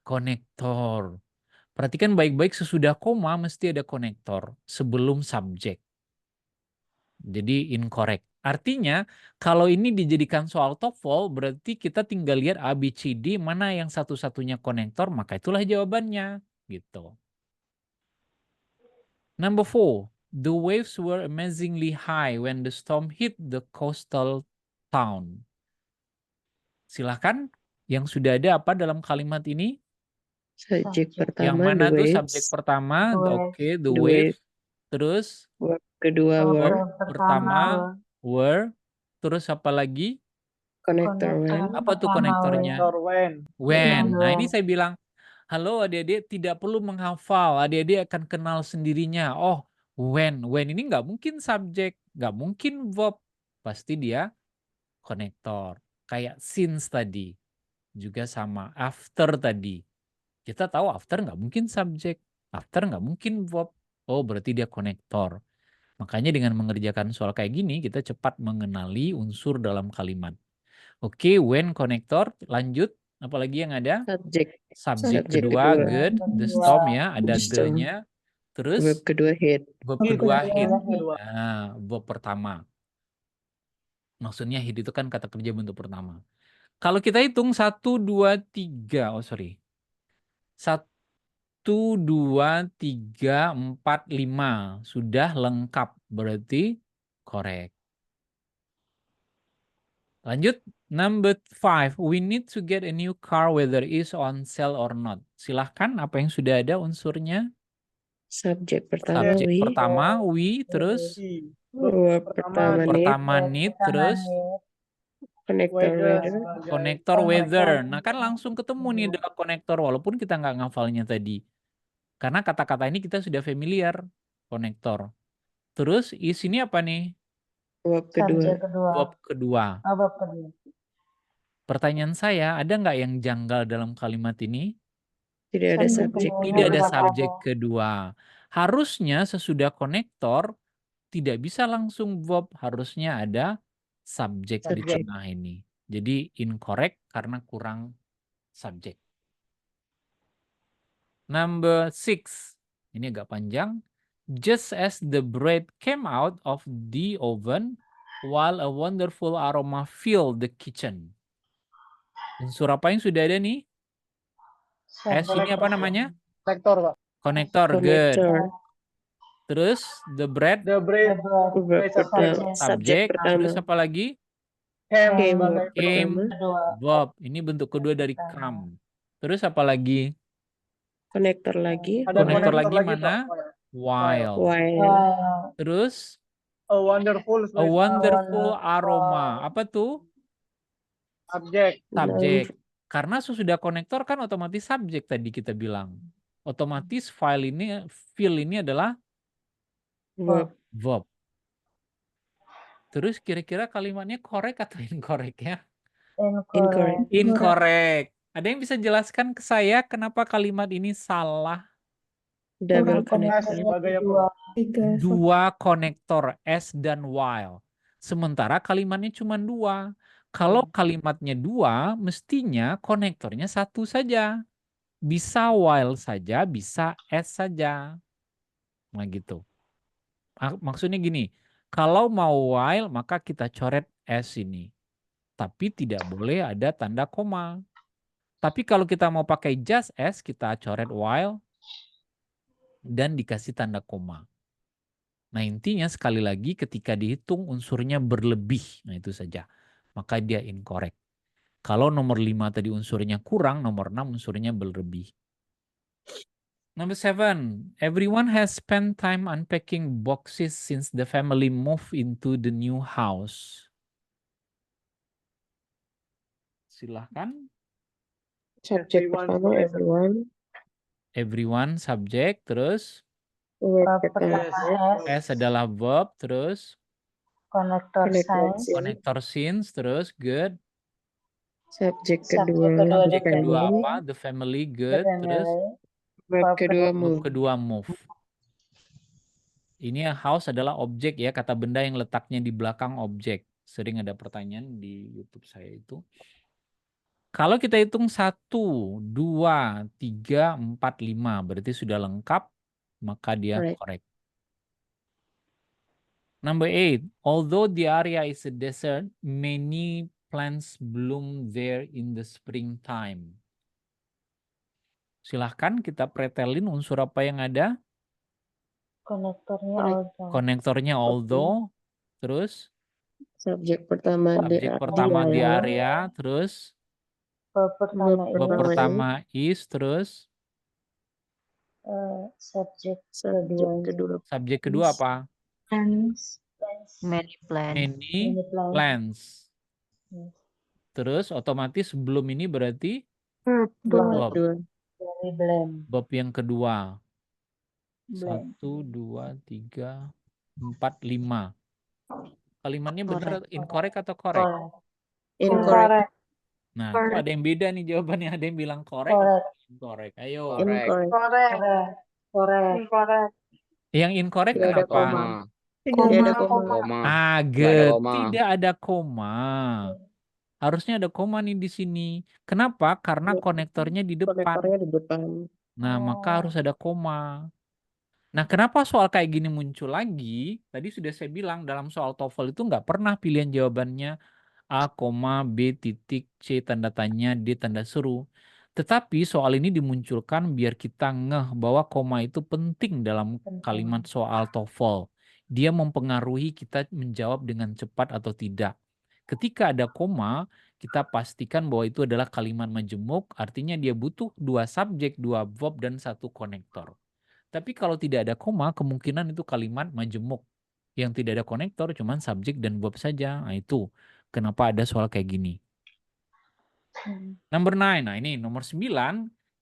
Konektor. Perhatikan baik-baik, sesudah koma mesti ada konektor sebelum subjek. Jadi incorrect. Artinya kalau ini dijadikan soal TOEFL berarti kita tinggal lihat A, B, C, D mana yang satu-satunya konektor, maka itulah jawabannya. Gitu. Number 4. The waves were amazingly high when the storm hit the coastal town. Silahkan, yang sudah ada apa dalam kalimat ini? Subjek Yang pertama mana the tuh waves. subjek pertama? Oke, the The wave. wave. Terus Verb kedua were. pertama were. Terus apa lagi? Connector when. Apa tuh konektornya? Konektor when. When. Nah ini saya bilang, halo adik-adik tidak perlu menghafal. Adik-adik akan kenal sendirinya. Oh, when. When ini nggak mungkin subjek. Nggak mungkin verb. Pasti dia konektor. Kayak since tadi. Juga sama. After tadi. Kita tahu after nggak mungkin subjek. After nggak mungkin verb. Oh, berarti dia konektor. Makanya dengan mengerjakan soal kayak gini, kita cepat mengenali unsur dalam kalimat. Oke, when konektor, lanjut. Apalagi yang ada? Subjek. Subjek Subjek kedua, kedua. good. The storm ya, ada The storm. ge-nya. Terus Verb kedua hit. verb kedua hit. Kedua. Nah, verb pertama. Maksudnya hit itu kan kata kerja bentuk pertama. Kalau kita hitung 1, 2, 3. Oh, sorry. 1, 2, 3, 4, 5. Sudah lengkap. Berarti correct. Lanjut. Number 5. We need to get a new car whether it's on sale or not. Silahkan apa yang sudah ada unsurnya. Subjek pertama Subjek we. pertama we. Terus Verb pertama need. pertama need. Terus Connector weather. konektor weather. Nah kan langsung ketemu nih adalah konektor. Walaupun kita nggak ngafalnya tadi. Karena kata-kata ini kita sudah familiar. Konektor. Terus is ini apa nih? Verb kedua. Verb kedua. Pertanyaan saya, ada nggak yang janggal dalam kalimat ini? Tidak ada subjek. Tidak ada subjek kedua. Harusnya sesudah konektor tidak bisa langsung verb, harusnya ada subjek di Subjek. tengah ini. Jadi incorrect karena kurang subjek. Number 6. Ini agak panjang. Just as the bread came out of the oven while a wonderful aroma filled the kitchen. Unsur apa yang sudah ada nih? S ini apa namanya? Konektor, Pak. Konektor, good. Connector. Terus the bread, The bread Verb pertama. subjek. Subjek pertama. Terus apa lagi? came Came. sebagai Verb Came, pertama. verb. Ini bentuk kedua dari come. Terus apa lagi? Konektor lagi. ada Konektor konektor lagi lagi, mana? Pak. While. While. Terus A wonderful a wonderful aroma. Apa tuh? subject. Subjek. Karena sesudah konektor kan otomatis subjek tadi kita bilang. Otomatis file ini adalah Verb. verb. Terus kira-kira kalimatnya correct atau incorrect ya? Incorrect. Incorrect. Ada yang bisa jelaskan ke saya kenapa kalimat ini salah? Double S connector. sebagai apa? Dua konektor S dan while. Sementara kalimatnya cuma 2. Kalau kalimatnya 2, mestinya konektornya 1 saja. Bisa while saja, bisa S saja. Nah gitu. Maksudnya gini, kalau mau while maka kita coret S ini. tapi tidak boleh ada tanda koma. Tapi kalau kita mau pakai just as, kita coret while dan dikasih tanda koma. Nah, intinya sekali lagi ketika dihitung unsurnya berlebih. Nah, itu saja. Maka dia incorrect. Kalau nomor 5 tadi unsurnya kurang, nomor 6 unsurnya berlebih. Number 7, everyone has spent time unpacking boxes since the family moved into the new house. Silahkan. Subjek Everyone pertama boleh, Sir. everyone. Everyone subjek, terus Verb Pertama pertama S, S adalah verb, terus konektor connector since, since. connector since, terus good. Subjek subjek kedua kedua the Subjek kedua family. apa? The family, the good, terus family, Verb verb kedua verb move. kedua move. Ini house adalah objek ya, kata benda yang letaknya di belakang objek. Sering ada pertanyaan di YouTube saya itu. Kalau kita hitung 1, 2, 3, 4, 5, berarti sudah lengkap, maka dia Correct. correct. Number 8, although the area is a desert, many plants bloom there in the springtime. Silahkan kita pretelin unsur apa yang ada. konektornya Correct. although, Konektornya although, terus Subjek pertama subjek di pertama di area. area, terus verb pertama Verb verb is, pertama is, terus subjek Subjek kedua kedua subjek kedua apa? Plants. many plants, Many many plants, plants. yes. Terus otomatis belum ini berarti Verb verb. kedua. Very blame, Verb yang kedua. blame, 1, 2, 3, 4, 5. Kalimatnya benar incorrect atau correct? correct, Incorrect. Nah, kok ada yang beda nih jawabannya? Ada yang bilang correct, correct, incorrect. Ayo. Incorrect. Correct. correct, Correct. Yang incorrect Tidak ada kenapa? koma. Tidak ada koma. Ah, good. Tidak ada koma. Harusnya ada koma nih di sini. Kenapa? Karena konektornya di depan. Konektornya di depan. Nah, maka harus ada koma. Nah, kenapa soal kayak gini muncul lagi? Tadi sudah saya bilang dalam soal TOEFL itu nggak pernah pilihan jawabannya A, B, titik, C, tanda tanya, D, tanda seru. Tetapi soal ini dimunculkan biar kita ngeh bahwa koma itu penting dalam kalimat soal TOEFL. Dia mempengaruhi kita menjawab dengan cepat atau tidak. Ketika ada koma, kita pastikan bahwa itu adalah kalimat majemuk, artinya dia butuh 2 subjek, 2 verb, dan 1 konektor. Tapi kalau tidak ada koma, kemungkinan itu kalimat majemuk. Yang tidak ada konektor, cuman subjek dan verb saja. Nah itu kenapa ada soal kayak gini. Number 9, nah ini nomor 9,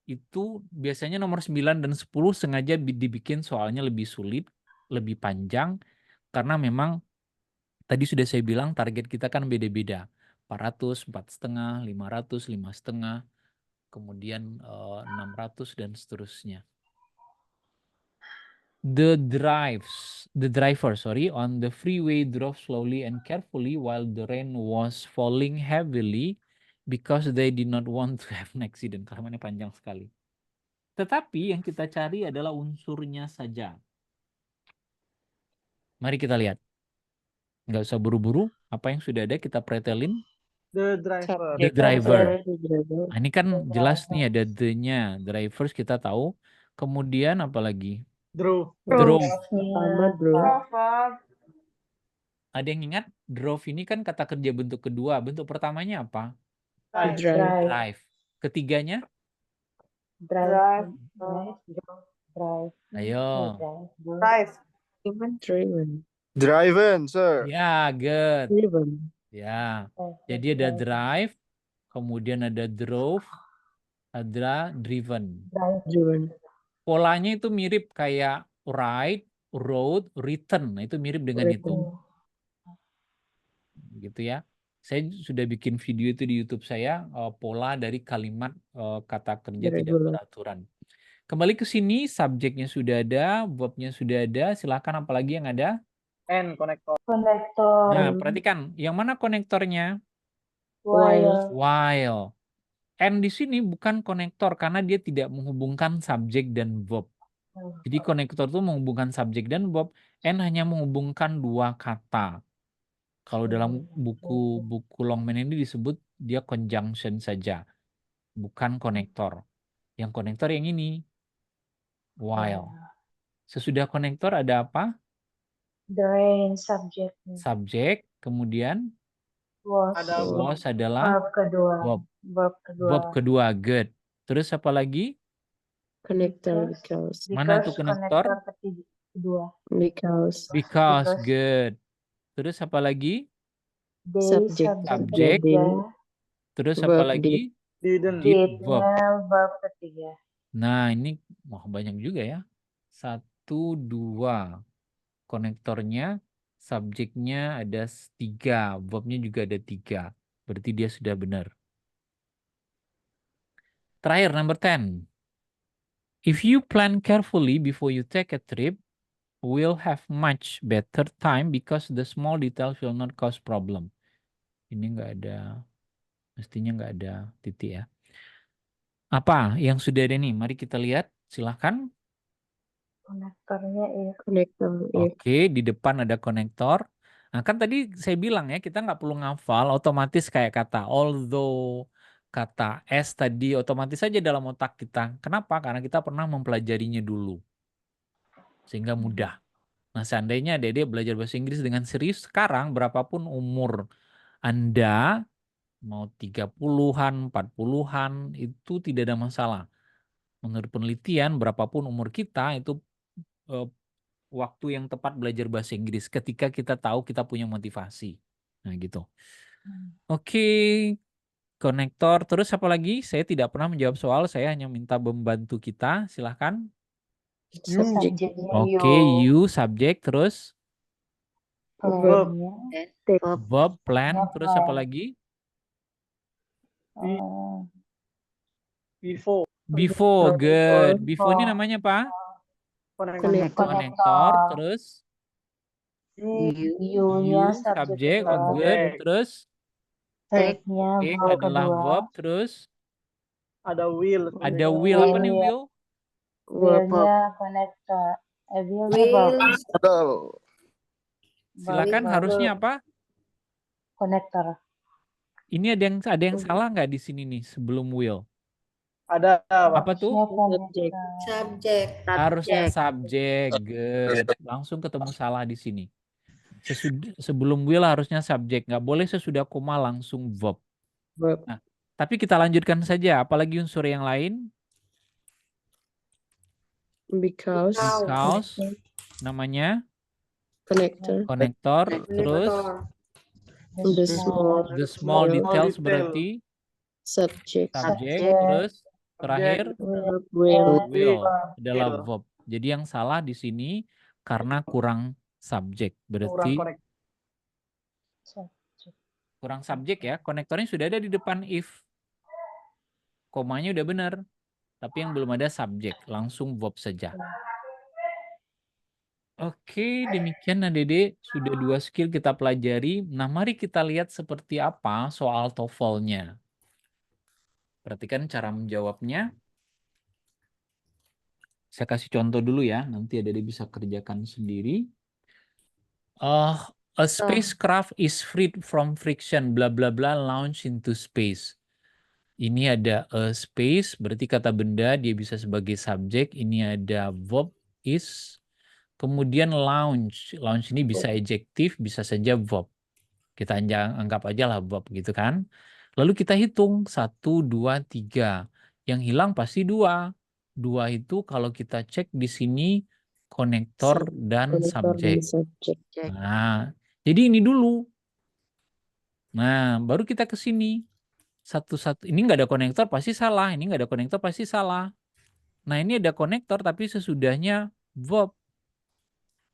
itu biasanya nomor 9 dan 10 sengaja dibikin soalnya lebih sulit, lebih panjang, karena memang tadi sudah saya bilang target kita kan beda-beda. 400, 4,5, 500, 5,5, kemudian 600 dan seterusnya. The driver on the freeway drove slowly and carefully while the rain was falling heavily because they did not want to have an accident. Kalimatnya panjang sekali. Tetapi yang kita cari adalah unsurnya saja. Mari kita lihat. Nggak usah buru-buru. Apa yang sudah ada kita pretelin. The driver. The driver. The driver. Nah, ini kan jelas nih ada the-nya. Drivers kita tahu. Kemudian apa lagi? Drove. Drove. Pertama drove. Ada yang ingat? Drove ini kan kata kerja bentuk kedua. Bentuk pertamanya apa? Drive. Drive. Drive. Ketiganya? drive, Ayo. Drive. Driven. Driven, sir. Ya, good. Driven. Ya. Jadi ada drive, kemudian ada drove, ada driven. Driven. Polanya itu mirip kayak ride, road, return. Nah, itu mirip dengan itu. Gitu ya. Saya sudah bikin video itu di YouTube saya, pola dari kalimat kata kerja tidak beraturan. Kembali ke sini, subjeknya sudah ada, verbnya sudah ada. Silakan apalagi yang ada? N, konektor. Nah, perhatikan, yang mana konektornya? While. N di sini bukan konektor karena dia tidak menghubungkan subjek dan verb. Jadi konektor itu menghubungkan subjek dan verb. N hanya menghubungkan 2 kata. Kalau dalam buku Longman ini disebut dia conjunction saja, bukan konektor. Yang konektor yang ini, while. Sesudah konektor ada apa? The rain subject. Subjek, kemudian Was. Ada was adalah Verb kedua. verb. Verb kedua. Verb kedua, good. Terus apa lagi? Connector because. Mana tuh konektor? Kedua. Because. Because, good. Terus apa lagi? They Subject. Subject. ketiga. Terus apa Verb lagi? didn't. Did, verb. Verb ketiga. Nah, ini wah banyak juga ya. 1, 2. Konektornya, subjeknya ada 3, verbnya juga ada 3. Berarti dia sudah benar. Terakhir, number 10. If you plan carefully before you take a trip, we'll have much better time because the small details will not cause problem. Ini nggak ada, mestinya nggak ada titik ya. Apa yang sudah ada nih? Mari kita lihat, silahkan. Konektornya if. Connector if. Oke, di depan ada konektor. Nah, kan tadi saya bilang ya, kita nggak perlu ngafal, otomatis kayak kata although, kata as tadi, otomatis saja dalam otak kita. Kenapa? Karena kita pernah mempelajarinya dulu. Sehingga mudah. Nah, seandainya Dede belajar bahasa Inggris dengan serius sekarang, berapapun umur Anda, mau 30-an, 40-an, itu tidak ada masalah. Menurut penelitian, berapapun umur kita, itu waktu yang tepat belajar bahasa Inggris ketika kita tahu kita punya motivasi. Nah, gitu. Oke, konektor. Terus apa lagi? Saya tidak pernah menjawab soal, saya hanya minta membantu kita. Silahkan. Subjeknya Oke, you, subjek, terus Verbnya. verb, plan, terus apa lagi? Before. Before, good. Before ini namanya apa? Konektor, terus You-nya you, subjek, oh, good. Terus Take-nya take verb adalah kedua. verb, terus Ada will. ada will. Apa nih will? Will-nya konektor. Will-nya verb. Silakan, harusnya apa? Konektor. Ini ada yang salah nggak di sini nih sebelum will? Ada, Pak. Apa tuh? Subject. Harusnya subjek. Good. Langsung ketemu salah di sini. Sebelum will harusnya subjek. Nggak boleh sesudah koma langsung verb. Verb. Nah, tapi kita lanjutkan saja. Apalagi unsur yang lain? Because. Namanya Connector. konektor. Terus The small detail. details berarti Subject. subjek. Terus terakhir Verb will. will adalah verb. Jadi yang salah di sini karena kurang subjek. Berarti kurang subjek ya. Konektornya sudah ada di depan if. Komanya udah benar. Tapi yang belum ada subjek. Langsung verb saja. Oke, demikian Dede. Sudah 2 skill kita pelajari. Nah, mari kita lihat seperti apa soal TOEFL-nya. Perhatikan cara menjawabnya. Saya kasih contoh dulu ya, nanti Dede bisa kerjakan sendiri. A spacecraft is freed from friction, bla bla bla, launch into space. Ini ada a space, berarti kata benda, dia bisa sebagai subjek. Ini ada verb is. Kemudian launch. Launch ini bisa adjektif, bisa saja verb. Kita anggap aja lah verb gitu kan. Lalu kita hitung 1, 2, 3. Yang hilang pasti 2. 2 itu kalau kita cek di sini konektor dan subjek. Nah, jadi ini dulu. Nah, baru kita ke sini. Satu-satu. Ini nggak ada konektor pasti salah. Ini nggak ada konektor pasti salah. Nah, ini ada konektor tapi sesudahnya verb.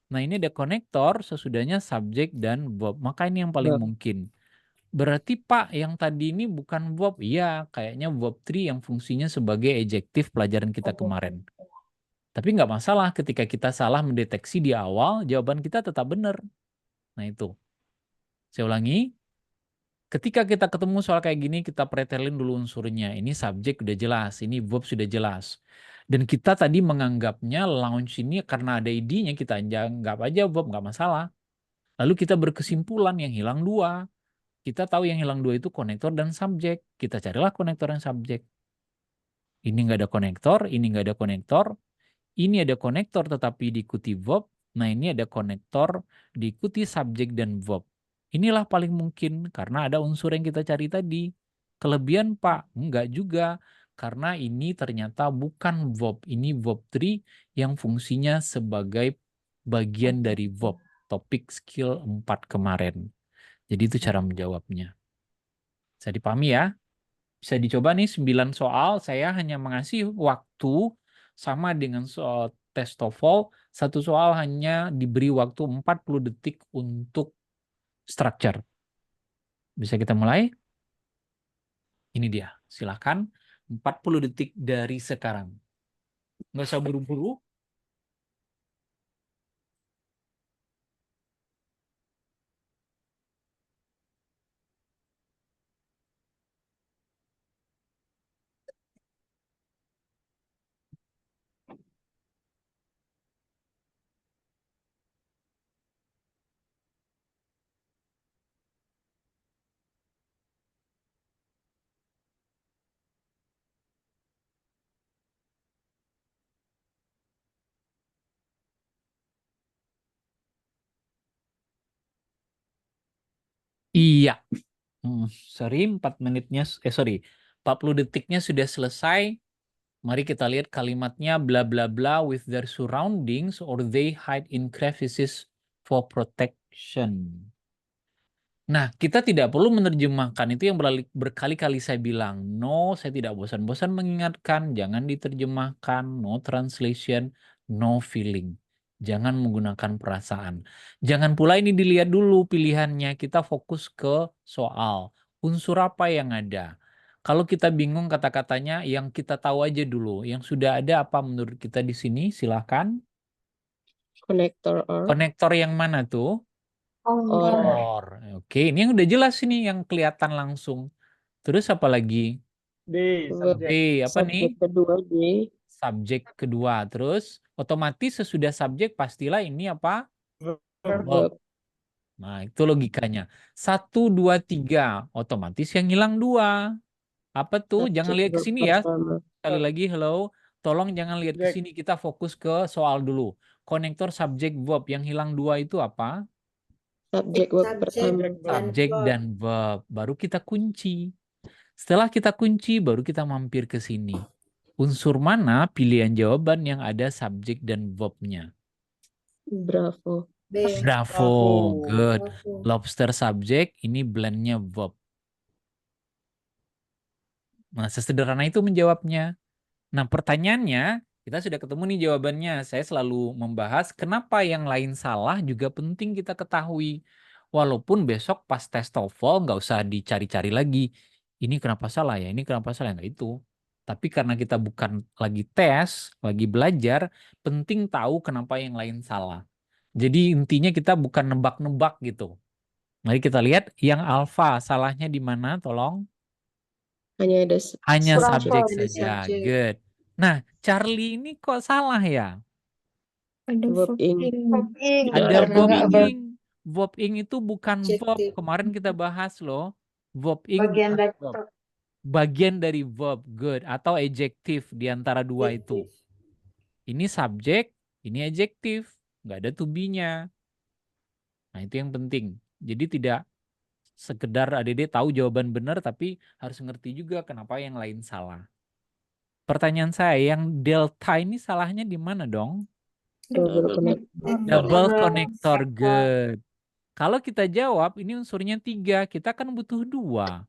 Nah, ini ada konektor sesudahnya subjek dan verb. Maka ini yang paling mungkin. Berarti Pak yang tadi ini bukan verb. Iya, kayaknya verb 3 yang fungsinya sebagai adjektif pelajaran kita kemarin. Tapi nggak masalah ketika kita salah mendeteksi di awal, jawaban kita tetap benar. Nah itu. Saya ulangi. Ketika kita ketemu soal kayak gini, kita pretelin dulu unsurnya. Ini subjek udah jelas, ini verb sudah jelas. Dan kita tadi menganggapnya launch ini karena ada id-nya, kita anggap aja verb, nggak masalah. Lalu kita berkesimpulan yang hilang 2. Kita tahu yang hilang 2 itu konektor dan subjek. Kita carilah konektor dan subjek. Ini nggak ada konektor, ini nggak ada konektor. Ini ada konektor tetapi diikuti verb. Nah, ini ada konektor diikuti subjek dan verb. Inilah paling mungkin karena ada unsur yang kita cari tadi. Kelebihan, Pak? Enggak juga. Karena ini ternyata bukan verb. Ini verb 3 yang fungsinya sebagai bagian dari verb. Topik skill 4 kemarin. Jadi itu cara menjawabnya. Bisa dipahami ya? Bisa dicoba nih 9 soal. Saya hanya mengasih waktu sama dengan soal tes TOEFL. Satu soal hanya diberi waktu 40 detik untuk structure. Bisa kita mulai? Ini dia. Silakan. 40 detik dari sekarang. Nggak usah buru-buru. Iya. Sorry, 40 detiknya sudah selesai. Mari kita lihat kalimatnya bla bla bla with their surroundings or they hide in crevices for protection. Nah, kita tidak perlu menerjemahkan itu yang berkali-kali saya bilang. No, saya tidak bosan-bosan mengingatkan, jangan diterjemahkan, no translation, no feeling. Jangan menggunakan perasaan. Jangan pula ini dilihat dulu pilihannya, kita fokus ke soal. Unsur apa yang ada? Kalau kita bingung kata-katanya, yang kita tahu aja dulu. Yang sudah ada apa menurut kita di sini? Silahkan. Connector or Konektor yang mana tuh? or Or. Oke, ini yang udah jelas ini yang kelihatan langsung. Terus apa lagi? D, verb subjek. Apa nih? subjek kedua D, Subjek kedua. Terus otomatis sesudah subjek pastilah ini apa? Verb. Verb. Nah, itu logikanya. 1, 2, 3. Otomatis yang hilang 2. Apa tuh? Jangan subjek lihat ke verb sini ya. pertama, Sekali lagi, hello. Tolong jangan lihat ke Subjek. sini. Kita fokus ke soal dulu. Konektor subjek verb. Yang hilang 2 itu apa? subjek verb pertama, Subjek, verb. Subjek dan verb. Baru kita kunci. Setelah kita kunci, baru kita mampir ke sini. Unsur mana pilihan jawaban yang ada subjek dan verb-nya? bravo, Bravo, Bravo. good. Lobster subjek, ini blend-nya verb. Nah, sesederhana itu menjawabnya. Nah, pertanyaannya, kita sudah ketemu nih jawabannya. Saya selalu membahas kenapa yang lain salah juga penting kita ketahui. Walaupun besok pas tes TOEFL nggak usah dicari-cari lagi. Ini kenapa salah ya, ini kenapa salah, nggak itu. Tapi karena kita bukan lagi tes, lagi belajar, penting tahu kenapa yang lain salah. Jadi intinya kita bukan nebak-nebak gitu. Mari kita lihat yang alfa salahnya di mana, tolong. hanya ada Hanya subjek, subjek saja, good. Nah, Charlie ini kok salah ya? verb ing, Ada Verb verb ing. ing. Verb ing itu bukan verb. Kemarin kita bahas loh. Verb ing Bagian bukan dari verb. Bagian dari verb, good. Atau adjektif di antara dua itu. Ini subjek, ini adjektif. Nggak ada to be-nya. Nah, itu yang penting. Jadi tidak sekedar adik tahu jawaban benar, tapi harus ngerti juga kenapa yang lain salah. Pertanyaan saya, yang delta ini salahnya di mana dong? double connector, Double connector, good. Kalau kita jawab, ini unsurnya 3, kita kan butuh 2.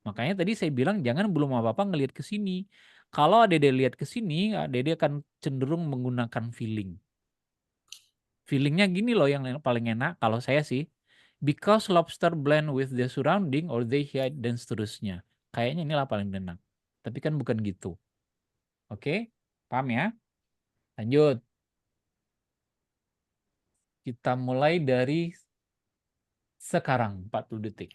Makanya tadi saya bilang jangan belum apa-apa ngelihat ke sini. Kalau Dede lihat ke sini, Dede akan cenderung menggunakan feeling. Feelingnya gini loh yang paling enak kalau saya sih. Because lobster blend with the surrounding or they hide dan seterusnya. Kayaknya inilah paling enak. Tapi kan bukan gitu. Oke? Paham ya? Lanjut. Kita mulai dari sekarang 40 detik.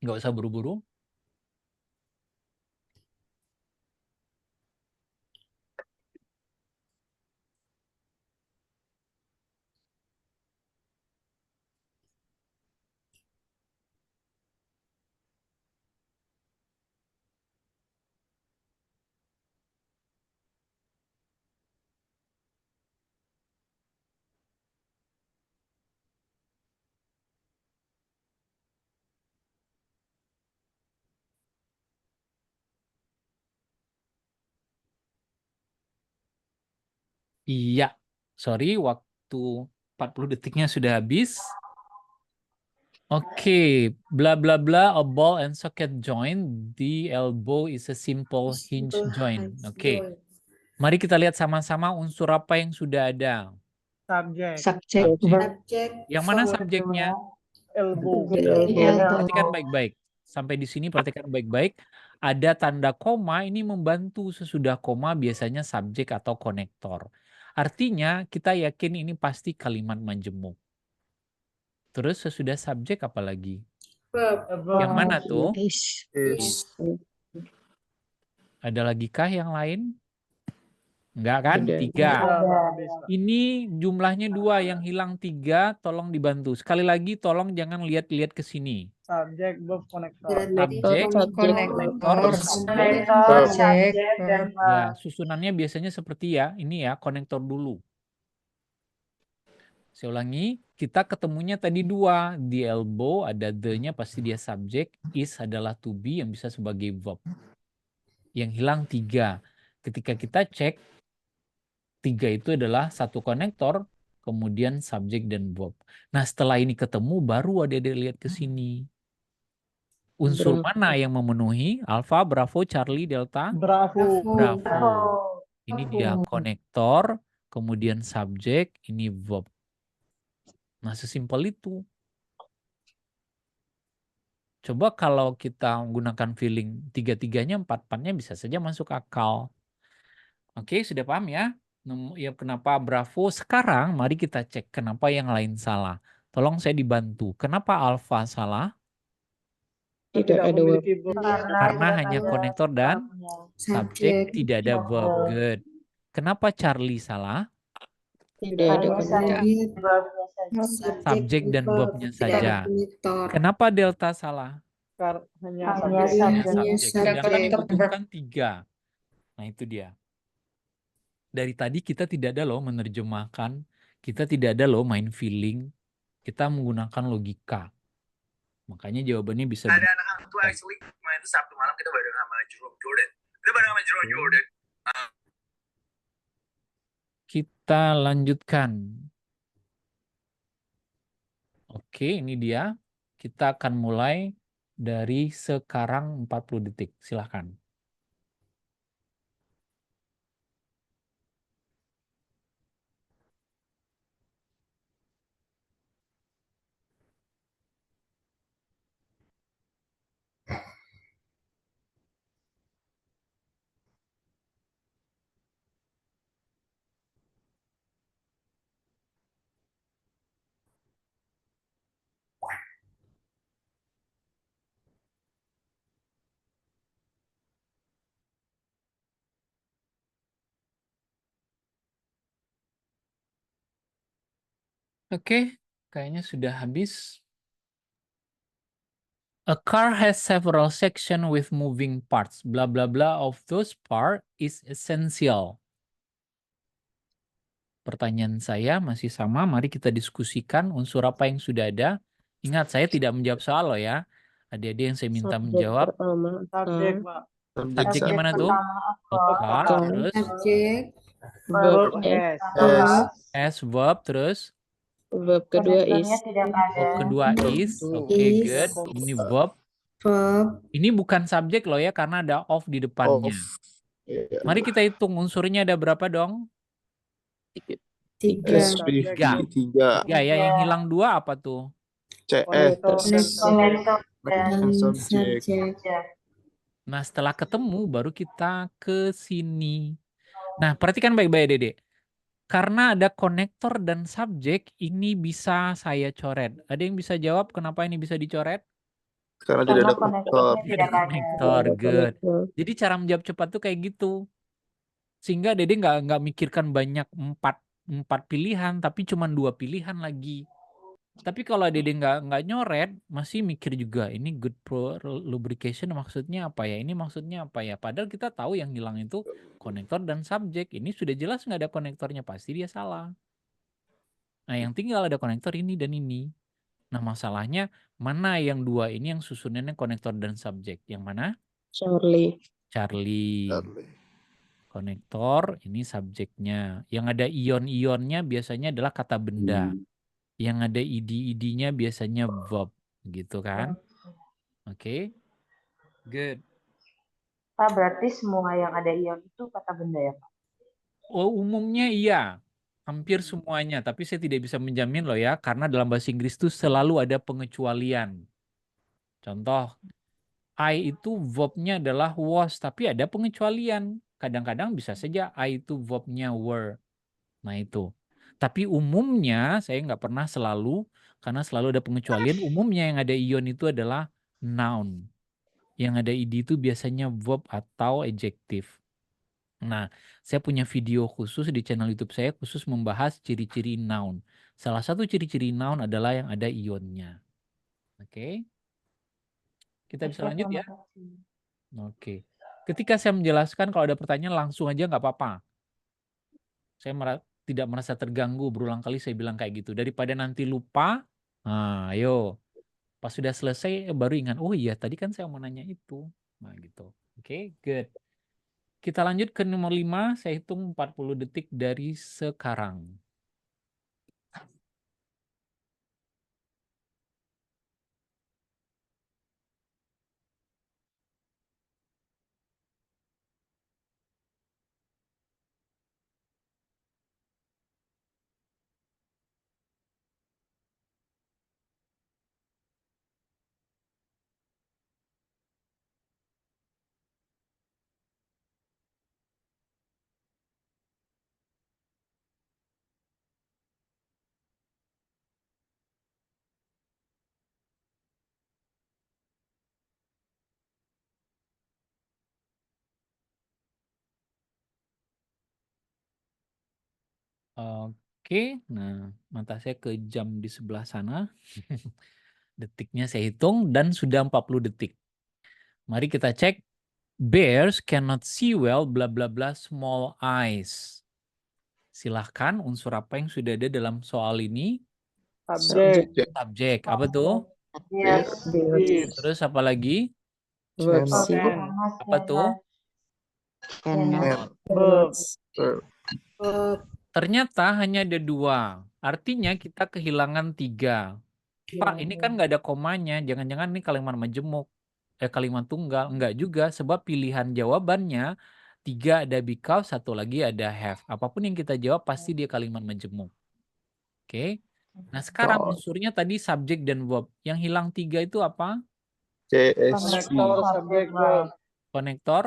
Nggak usah buru-buru. Iya, sorry, waktu 40 detiknya sudah habis. Oke, bla bla bla, a ball and socket joint. The elbow is a simple hinge joint. Oke, mari kita lihat sama-sama unsur apa yang sudah ada. Subject. Subject. Subjek. Yang mana subjeknya? Elbow. Perhatikan baik-baik. Sampai di sini perhatikan baik-baik. Ada tanda koma, ini membantu sesudah koma biasanya subjek atau konektor. Artinya kita yakin ini pasti kalimat majemuk. Terus sesudah subjek apa lagi? Yang mana tuh? Is. Ada lagi kah yang lain? Enggak kan? Ada. 3. Ini jumlahnya 2, yang hilang 3, tolong dibantu. Sekali lagi tolong jangan lihat-lihat ke sini. Subject, verb, konektor. Subjek, konektor, subjek. Subject dan Ya, susunannya biasanya seperti ya, ini ya, konektor dulu. Saya ulangi, kita ketemunya tadi 2. Di elbow ada the-nya pasti dia subjek, is adalah to be yang bisa sebagai verb. Yang hilang 3. Ketika kita cek, 3 itu adalah satu konektor, kemudian subjek dan verb. Nah, setelah ini ketemu, baru ada lihat ke sini. Unsur Bravo. mana yang memenuhi? Alpha, Bravo, Charlie, Delta? Bravo. Bravo. Ini dia konektor, kemudian subjek, ini verb. Nah, sesimpel itu. Coba kalau kita menggunakan feeling 3-3-nya, 4-4-nya bisa saja masuk akal. Oke, sudah paham ya? Ya, kenapa Bravo? Sekarang mari kita cek kenapa yang lain salah. Tolong saya dibantu. Kenapa Alpha salah? Tidak ada verb. memiliki verb. Karena hanya konektor dan subjek, tidak ada verb. Good. Kenapa Charlie salah? Tidak ada konektor. Subjek dan verbnya saja. Kenapa Delta salah? Hanya Hanya subject. subjek. Sedangkan dibutuhkan 3. Nah, itu dia. Dari tadi kita tidak ada loh menerjemahkan, kita tidak ada loh main feeling, kita menggunakan logika. Makanya jawabannya bisa ada anak hang tuh actually kemarin tuh Sabtu malam kita bareng sama Jerome Jordan. Kita bareng sama Jerome Jordan. Kita lanjutkan. Oke, ini dia. Kita akan mulai dari sekarang 40 detik. Silahkan. Oke, kayaknya sudah habis. A car has several sections with moving parts. Blah blah blah of those parts is essential. Pertanyaan saya masih sama. Mari kita diskusikan unsur apa yang sudah ada. Ingat, saya tidak menjawab soal loh ya. Adik-adik yang saya minta Subjek menjawab. pertama. Subjek, Pak. Subjeknya mana tuh? A car, terus Verb S, verb, terus Verb kedua is. tidak ada. verb kedua is. Oke, good. Ini verb. Ini bukan subjek loh ya, karena ada of di depannya. Mari kita hitung unsurnya ada berapa dong? 3. Tiga. Ya, yang hilang 2 apa tuh? CS. Konektor Dan subjek. Nah, setelah ketemu baru kita ke sini. Nah, perhatikan baik-baik, Dede. Karena ada konektor dan subjek, ini bisa saya coret. Ada yang bisa jawab kenapa ini bisa dicoret? Karena tidak ada konektor. konektornya tidak ada. Konektor, good. Jadi cara menjawab cepat tuh kayak gitu. Sehingga Dede nggak mikirkan banyak 4 pilihan, tapi cuma 2 pilihan lagi. Tapi kalau Dede nggak nyoret, masih mikir juga, ini good pro lubrication maksudnya apa ya? Ini maksudnya apa ya? Padahal kita tahu yang hilang itu konektor dan subjek. Ini sudah jelas nggak ada konektornya, pasti dia salah. Nah, yang tinggal ada konektor ini dan ini. Nah, masalahnya mana yang 2 ini yang susunannya konektor dan subjek? Yang mana? Charlie. Charlie. Konektor, ini subjeknya. Yang ada ion-ionnya biasanya adalah kata benda. Yang ada id-id-nya biasanya verb, gitu kan? Oke, good. Pak, berarti semua yang ada ion itu kata benda ya, Pak? Oh, umumnya iya, hampir semuanya. Tapi saya tidak bisa menjamin loh ya, karena dalam bahasa Inggris itu selalu ada pengecualian. Contoh, I itu verbnya adalah was, tapi ada pengecualian. Kadang-kadang bisa saja I itu verbnya were. Nah itu. Tapi umumnya saya nggak pernah selalu, karena selalu ada pengecualian. Umumnya yang ada ion itu adalah noun. Yang ada id itu biasanya verb atau adjective. Nah, saya punya video khusus di channel YouTube saya khusus membahas ciri-ciri noun. Salah satu ciri-ciri noun adalah yang ada ionnya. Oke. Kita bisa lanjut ya? Oke. Ketika saya menjelaskan, kalau ada pertanyaan langsung aja nggak apa-apa. Saya tidak merasa terganggu, berulang kali saya bilang kayak gitu. Daripada nanti lupa, nah ayo. Pas sudah selesai baru ingat, oh iya tadi kan saya mau nanya itu. Nah gitu. Oke, good. Kita lanjut ke nomor 5, saya hitung 40 detik dari sekarang. Oke, nah mata saya ke jam di sebelah sana. Detiknya saya hitung dan sudah 40 detik. Mari kita cek. Bears cannot see well bla bla bla small eyes. Silahkan unsur apa yang sudah ada dalam soal ini? Subjek. Subjek. Apa tuh? Yes. Terus apa lagi? Verb Cannot. C. Apa tuh? Cannot. Verb. Ternyata hanya ada 2. Artinya kita kehilangan 3. Pak, ini kan nggak ada komanya. Jangan-jangan ini kalimat majemuk. Kalimat tunggal. Enggak juga, sebab pilihan jawabannya 3 ada because, 1 lagi ada have. Apapun yang kita jawab pasti dia kalimat majemuk. Oke. Nah sekarang unsurnya tadi subjek dan verb. Yang hilang 3 itu apa? CSV. Konektor, subjek, verb. Konektor,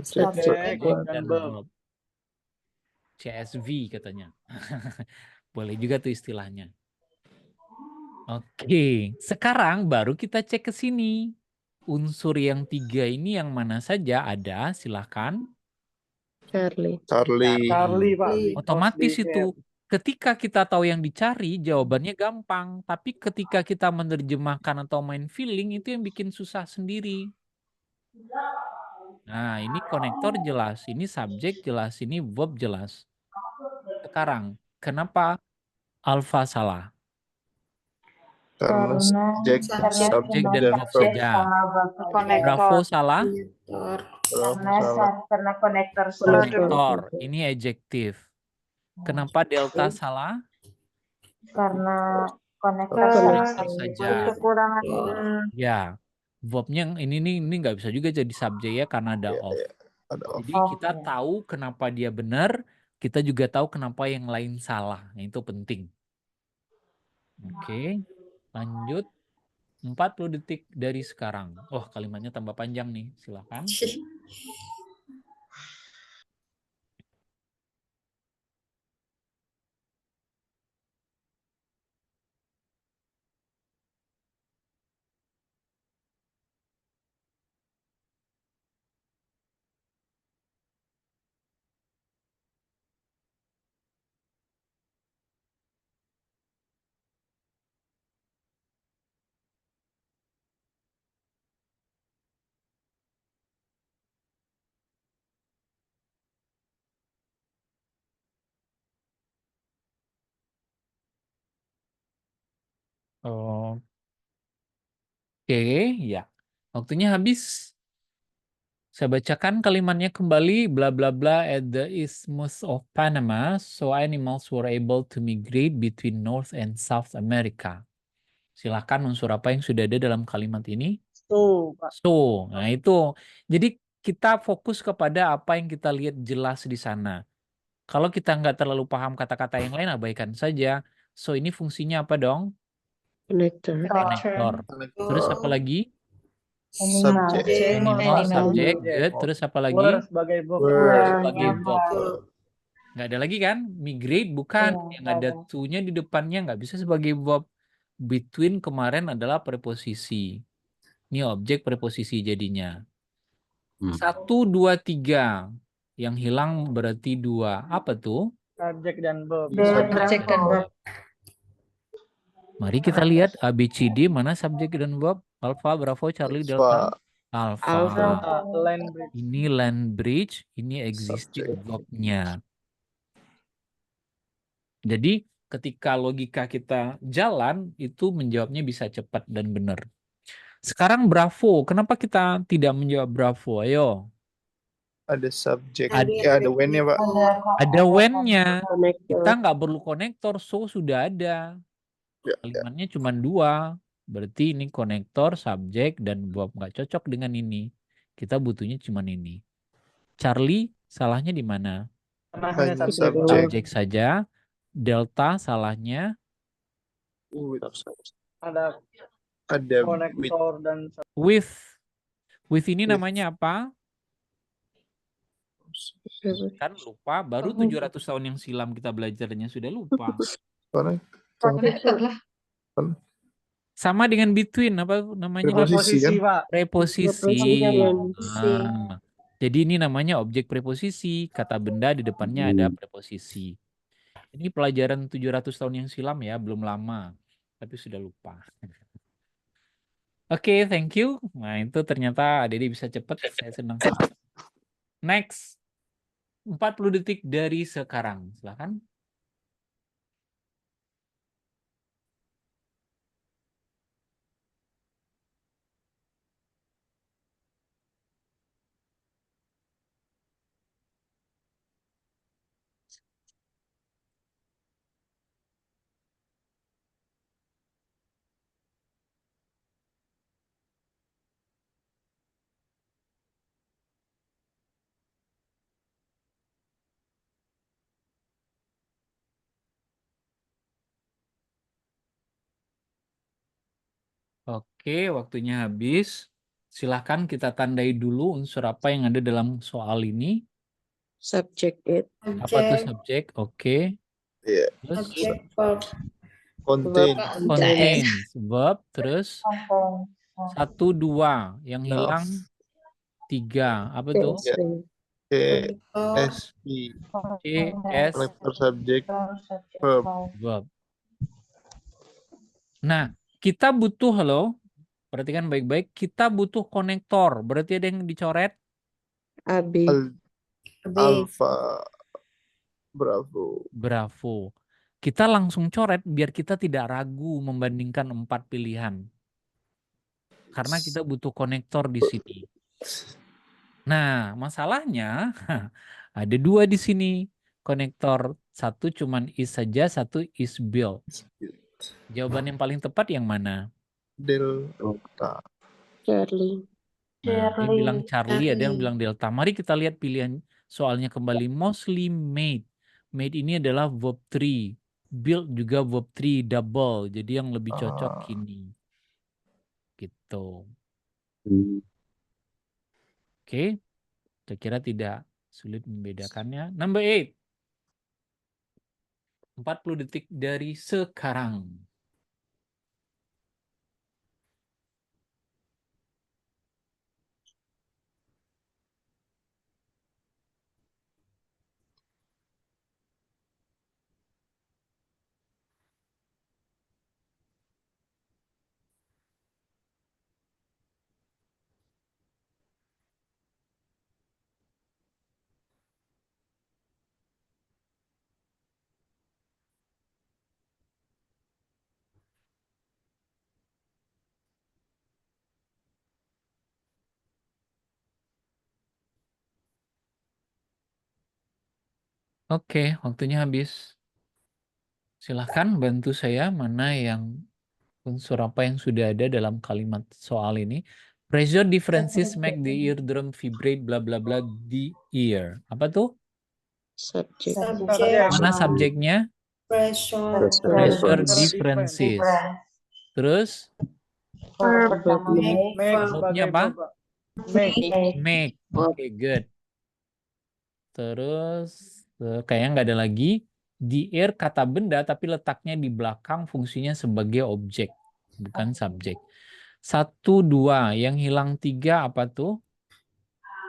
Subjek dan verb. verb. CSV katanya. Boleh juga tuh istilahnya. Oke, sekarang baru kita cek ke sini. Unsur yang 3 ini yang mana saja ada, silahkan. Charlie. Charlie, Pak. Otomatis Because itu. Ketika kita tahu yang dicari, jawabannya gampang. Tapi ketika kita menerjemahkan atau main feeling, itu yang bikin susah sendiri. Nah, ini konektor jelas, ini subjek jelas, ini verb jelas. Sekarang, kenapa alfa salah? Karena Subjek dan verb saja. Bravo salah? Karena konektor Konektor, ini adjektif. Kenapa delta salah? Karena konektor saja. kekurangan. Ya, verbnya ini nggak bisa juga jadi subjek ya karena ada of. Jadi kita tahu kenapa dia benar, kita juga tahu kenapa yang lain salah. Nah, itu penting. Oke, lanjut. 40 detik dari sekarang. Oh, kalimatnya tambah panjang nih. Silakan. Oke, ya. Waktunya habis. Saya bacakan kalimatnya kembali, bla bla bla at the Isthmus of Panama, so animals were able to migrate between North and South America. Silakan unsur apa yang sudah ada dalam kalimat ini? So, Pak. So, nah itu. Jadi kita fokus kepada apa yang kita lihat jelas di sana. Kalau kita nggak terlalu paham kata-kata yang lain, abaikan saja. So ini fungsinya apa dong? Connector. Konektor. Terus apa lagi? Subject. Animal, subject, Subject. good. Terus apa lagi? Were sebagai verb. Were. Sebagai verb. Verb. Nggak ada lagi kan? Migrate bukan. Iya, Yang nggak ada ada. to-nya di depannya nggak bisa sebagai verb. Between kemarin adalah preposisi. Ini objek preposisi jadinya. 1, 2, 3. Yang hilang berarti 2. Apa tuh? Subject dan verb. Subject dan verb. Mari kita lihat ABCD, mana subjek dan verb? Alpha, Bravo, Charlie, Delta. Alpha. Alpha. Land bridge. Ini land bridge, ini existing Subject. verb-nya. Jadi ketika logika kita jalan, itu menjawabnya bisa cepat dan benar. Sekarang Bravo, kenapa kita tidak menjawab Bravo? Ayo. Ada subject. Ada- Ada when-nya, Pak. Ada when-nya. Connector. Kita nggak perlu konektor, so sudah ada. Ya, ya. Kalimatnya cuma 2. Berarti ini konektor, subjek, dan verb. Nggak cocok dengan ini. Kita butuhnya cuma ini. Charlie, salahnya di mana? Karena Hanya hanya subject. subject. Subjek saja. Delta, salahnya With. Ada Ada with. konektor dan with. With ini With. namanya apa? Kan lupa, baru 700 tahun yang silam kita belajarnya sudah lupa. Konektor. Konektor lah. Sama dengan between, apa namanya? Preposisi, preposisi, kan? Pak. Preposisi. Preposisi. Ah, jadi ini namanya objek preposisi. Kata benda di depannya ada preposisi. Ini pelajaran 700 tahun yang silam ya, belum lama. Tapi sudah lupa. Oke, thank you. Nah, itu ternyata Dede bisa cepat. Saya senang sekali. Next. 40 detik dari sekarang. Silakan. Oke, waktunya habis. Silahkan kita tandai dulu unsur apa yang ada dalam soal ini. Subject it. Apa tuh subjek? Oke. Iya. Terus Contain. contains, verb. Terus Contains. 1, 2. Yang hilang 3. Apa tuh? Ya. KSP. CS, Konektor subject. Subject, Verb. verb. Nah, kita butuh, perhatikan baik-baik, kita butuh konektor. Berarti ada yang dicoret? AB. Alpha. Bravo. Bravo. Kita langsung coret biar kita tidak ragu membandingkan 4 pilihan. Karena kita butuh konektor di sini. Nah, masalahnya ada 2 di sini. Konektor 1 cuman is saja, 1 is built. Jawaban yang paling tepat yang mana? Delta. Charlie. Nah, ada yang bilang Charlie, ada yang Charlie. bilang Delta. Mari kita lihat pilihan soalnya kembali. Mostly made. Made ini adalah verb 3. Build juga verb 3 double. Jadi yang lebih cocok ini. Gitu. Oke. Saya kira tidak sulit membedakannya. Number 8. 40 detik dari sekarang. Oke, waktunya habis. Silahkan bantu saya mana yang unsur apa yang sudah ada dalam kalimat soal ini. Pressure differences make the eardrum vibrate bla bla bla the ear. Apa tuh? Subject. Subject. Mana subjeknya? Pressure. Pressure Pressure differences. Difference. Terus Verb Verb pertama make. Make verbnya sebagai apa? verb, Pak. Make. make. Make. Oke, good. Terus kayaknya nggak ada lagi. The ear kata benda tapi letaknya di belakang fungsinya sebagai objek, bukan subjek. 1, 2. Yang hilang 3 apa tuh?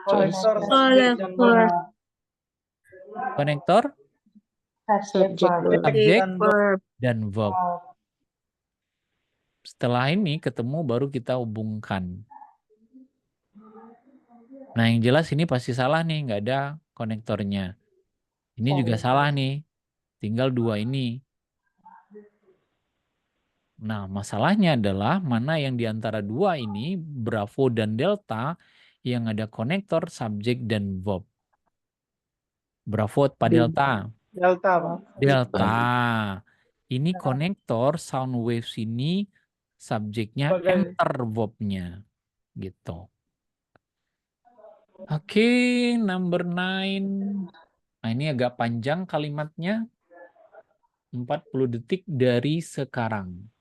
Konektor, subjek, dan verb. Konektor, Subject Subject verb. verb. subjek, Dan verb. dan verb. Setelah ini ketemu baru kita hubungkan. Nah, yang jelas ini pasti salah nih, nggak ada konektornya. Ini juga salah nih, tinggal 2 ini. Nah, masalahnya adalah mana yang di antara 2 ini, Bravo dan Delta, yang ada konektor, subjek, dan verb. Bravo apa Delta? Delta, Pak. Delta. Ini konektor, sound waves ini, subjeknya Sebagai enter verbnya. Gitu. Oke, number 9. Nah, ini agak panjang kalimatnya. 40 detik dari sekarang.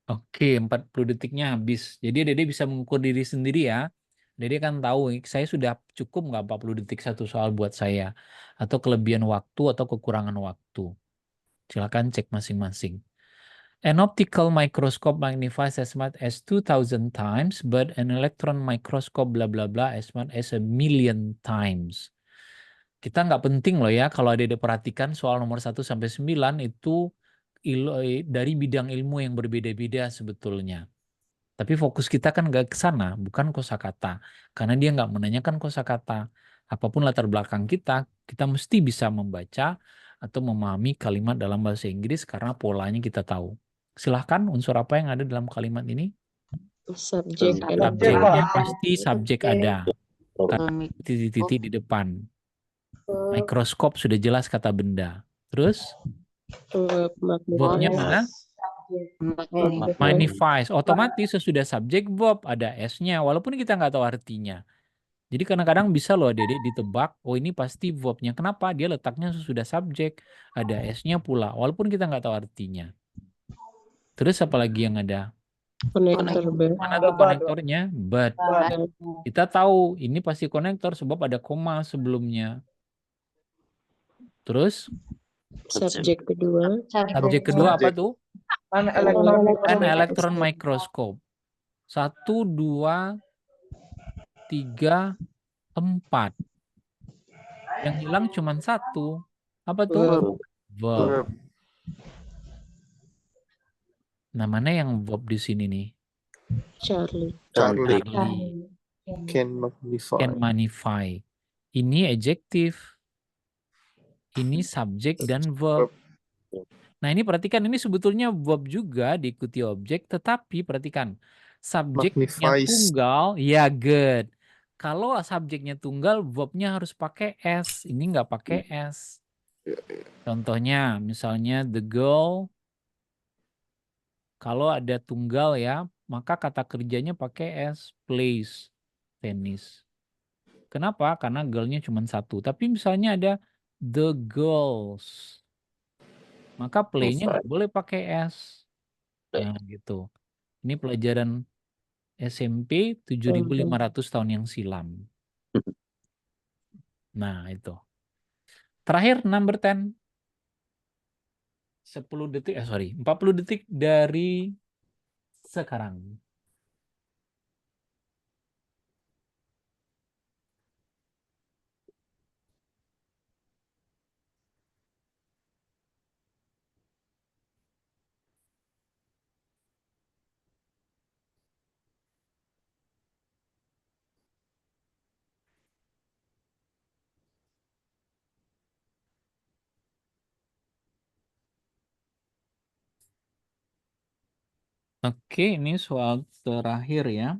Oke, 40 detiknya habis. Jadi Dede bisa mengukur diri sendiri ya. Dede kan tahu, saya sudah cukup nggak 40 detik satu soal buat saya. Atau kelebihan waktu atau kekurangan waktu. Silakan cek masing-masing. An optical microscope magnifies as much as 2000 times, but an electron microscope bla bla bla as much as 1,000,000 times. Kita nggak penting loh ya, kalau Dede perhatikan soal nomor 1 sampai 9 itu dari bidang ilmu yang berbeda-beda sebetulnya. Tapi fokus kita kan nggak ke sana, bukan kosakata. Karena dia nggak menanyakan kosakata. Apapun latar belakang kita, kita mesti bisa membaca atau memahami kalimat dalam bahasa Inggris karena polanya kita tahu. Silahkan, unsur apa yang ada dalam kalimat ini? Subject. Subjeknya pasti subjek ada. Karena titik-titik di depan. Mikroskop sudah jelas kata benda. Terus? Verbnya mana? Magnifies. Otomatis sesudah subjek verb ada S-nya. Walaupun kita nggak tahu artinya. Jadi kadang-kadang bisa loh Dedek ditebak. Oh ini pasti verbnya. Kenapa? Dia letaknya sesudah subjek. Ada S-nya pula. Walaupun kita nggak tahu artinya. Terus apa lagi yang ada? Konektor but. Mana tuh konektornya? But. Kita tahu ini pasti konektor sebab ada koma sebelumnya. Terus? Subjek kedua. Subjek kedua apa tuh? An electron An electron microscope. 1, 2, 3, 4. Yang hilang cuma 1. Apa tuh? Verb. Nah, mana yang verb di sini nih? Charlie. Charlie. Can Can magnify. Ini adjektif. Ini subjek dan verb. Nah, ini perhatikan, ini sebetulnya verb juga diikuti objek, tetapi perhatikan, subjeknya Magnifies. tunggal, ya good. Kalau subjeknya tunggal, verbnya harus pakai S. Ini nggak pakai S. Contohnya, misalnya the girl, kalau ada tunggal ya, maka kata kerjanya pakai S, plays tenis. Kenapa? Karena girl-nya cuma 1. Tapi misalnya ada the girls, maka play-nya nggak boleh pakai S. Nah, gitu. Ini pelajaran SMP 7.500 tahun yang silam. Nah, itu. Terakhir, number 10. 40 detik dari sekarang. Oke, ini soal terakhir ya.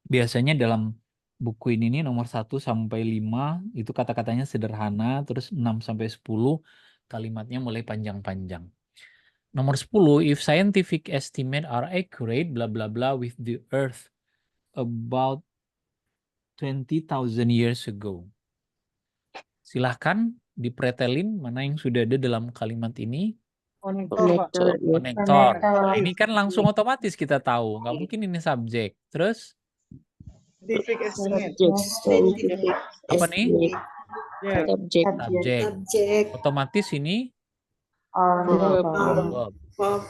Biasanya dalam buku ini nih nomor 1 sampai 5 itu kata-katanya sederhana, terus 6 sampai 10 kalimatnya mulai panjang-panjang. Nomor 10, if scientific estimate are accurate, bla bla bla, with the earth about 20,000 years ago. Silahkan dipretelin mana yang sudah ada dalam kalimat ini. Konektor, Pak. Konektor, ya. Konektor. Konektor. Nah, ini kan langsung otomatis kita tahu. Nggak mungkin ini subjek. Terus Scientific estimate. Scientific apa nih? estimate. Ya. Subject. Subjek. Otomatis ini Verb. verb.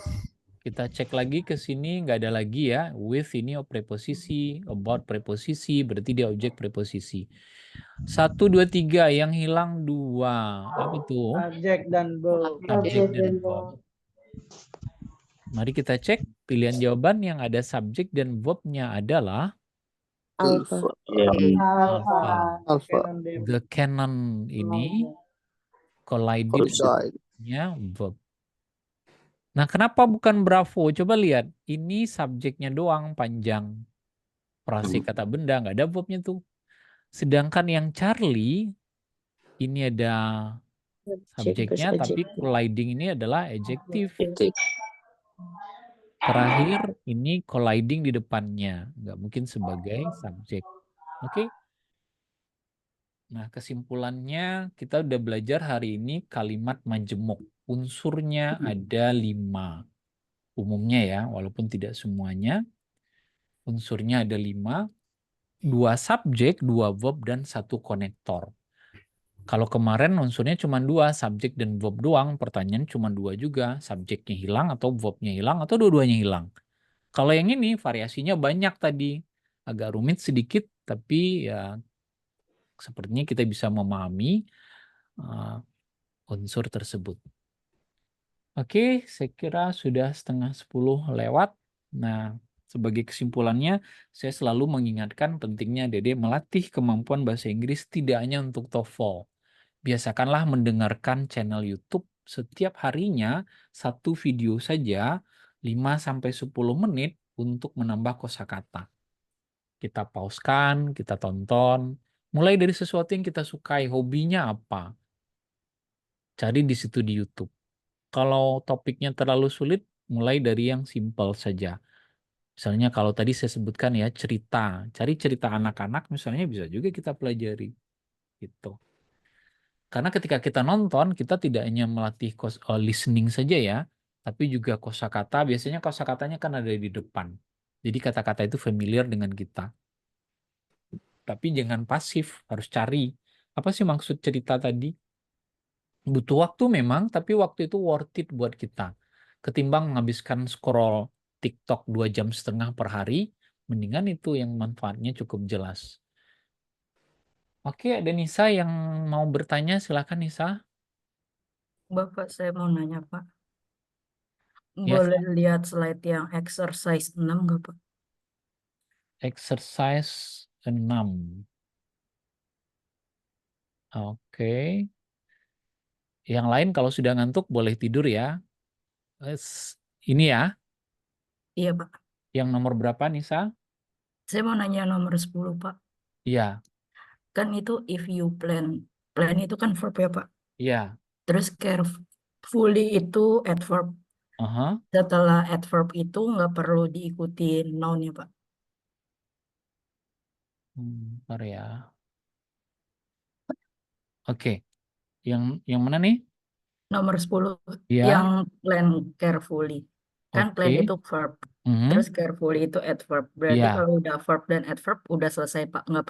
Kita cek lagi ke sini, nggak ada lagi ya. With ini preposisi, about preposisi, berarti dia objek preposisi. 1, 2, 3, yang hilang 2. Apa itu? Subject dan verb. Subjek dan verb. Mari kita cek pilihan jawaban yang ada subjek dan verb-nya adalah Alpha. alpha. Alpha. Canon David. The canon ini collided Collide. nya verb. Nah, kenapa bukan Bravo? Coba lihat, ini subjeknya doang panjang. Frase kata benda, nggak ada verbnya tuh. Sedangkan yang Charlie, ini ada subjeknya, tapi colliding ini adalah adjektif. Terakhir, ini colliding di depannya. Nggak mungkin sebagai subjek. Oke? Nah, kesimpulannya kita udah belajar hari ini kalimat majemuk. Unsurnya ada 5. Umumnya ya, walaupun tidak semuanya. Unsurnya ada 5. 2 subjek, 2 verb, dan 1 konektor. Kalau kemarin unsurnya cuma 2, subjek dan verb doang. Pertanyaan cuma 2 juga. Subjeknya hilang atau verbnya hilang atau dua-duanya hilang. Kalau yang ini variasinya banyak tadi. Agak rumit sedikit, tapi ya sepertinya kita bisa memahami unsur tersebut. Oke, saya kira sudah setengah 10 lewat. Nah, sebagai kesimpulannya, saya selalu mengingatkan pentingnya Dede melatih kemampuan bahasa Inggris tidak hanya untuk TOEFL. Biasakanlah mendengarkan channel YouTube setiap harinya 1 video saja 5-10 menit untuk menambah kosakata. Kita pauskan, kita tonton, mulai dari sesuatu yang kita sukai, hobinya apa. Cari di situ di YouTube. Kalau topiknya terlalu sulit, mulai dari yang simpel saja. Misalnya kalau tadi saya sebutkan ya cerita, cari cerita anak-anak misalnya bisa juga kita pelajari. Gitu. Karena ketika kita nonton, kita tidak hanya melatih listening saja ya, tapi juga kosakata. Biasanya kosakatanya kan ada di depan. Jadi kata-kata itu familiar dengan kita. Tapi jangan pasif, harus cari. Apa sih maksud cerita tadi? Butuh waktu memang, tapi waktu itu worth it buat kita. Ketimbang menghabiskan scroll TikTok 2,5 jam per hari, mendingan itu yang manfaatnya cukup jelas. Oke, ada Nisa yang mau bertanya, silakan Nisa. Bapak, saya mau nanya, Pak. Yes. Boleh lihat slide yang exercise 6 nggak, Pak? Exercise 6. Oke. Yang lain kalau sudah ngantuk boleh tidur ya. Ini ya. Iya, Pak. Yang nomor berapa Nisa? Saya mau nanya nomor 10, Pak. Iya. Kan itu if you plan. Plan itu kan verb ya, Pak. Iya. Terus carefully itu adverb. Setelah adverb itu nggak perlu diikuti noun ya, Pak. Bentar ya. Oke. Yang mana nih? Nomor 10. Iya. Yang plan carefully. Kan plan itu verb. Terus carefully itu adverb. Berarti Iya. kalau udah verb dan adverb udah selesai, Pak. Nggak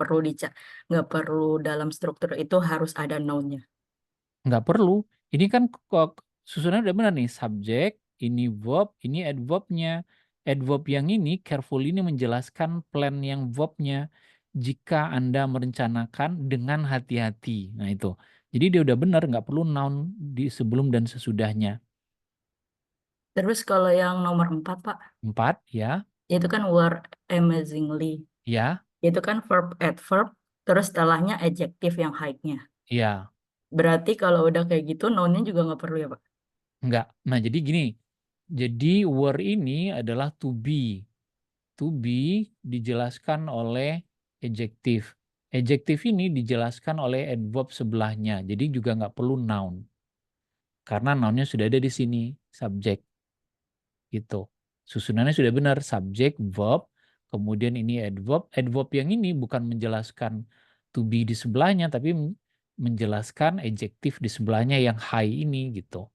perlu dalam struktur itu harus ada noun-nya. Nggak perlu. Ini kan susunannya udah benar nih. Subjek, ini verb, ini adverb-nya. Adverb yang ini, careful ini menjelaskan plan yang verb-nya. Jika Anda merencanakan dengan hati-hati. Nah itu. Jadi dia udah benar, nggak perlu noun di sebelum dan sesudahnya. Terus kalau yang nomor 4, Pak. 4, ya. Itu kan were amazingly. Ya. Itu kan verb adverb. Terus setelahnya adjektif yang high-nya. Iya. Berarti kalau udah kayak gitu, noun-nya juga nggak perlu ya, Pak? Enggak. Nah, jadi gini. Jadi were ini adalah to be. To be dijelaskan oleh adjective. Adjective ini dijelaskan oleh adverb sebelahnya. Jadi juga nggak perlu noun. Karena nounnya sudah ada di sini, subject. Gitu. Susunannya sudah benar, subject, verb, kemudian ini adverb. Adverb yang ini bukan menjelaskan to be di sebelahnya, tapi menjelaskan adjective di sebelahnya yang high ini gitu.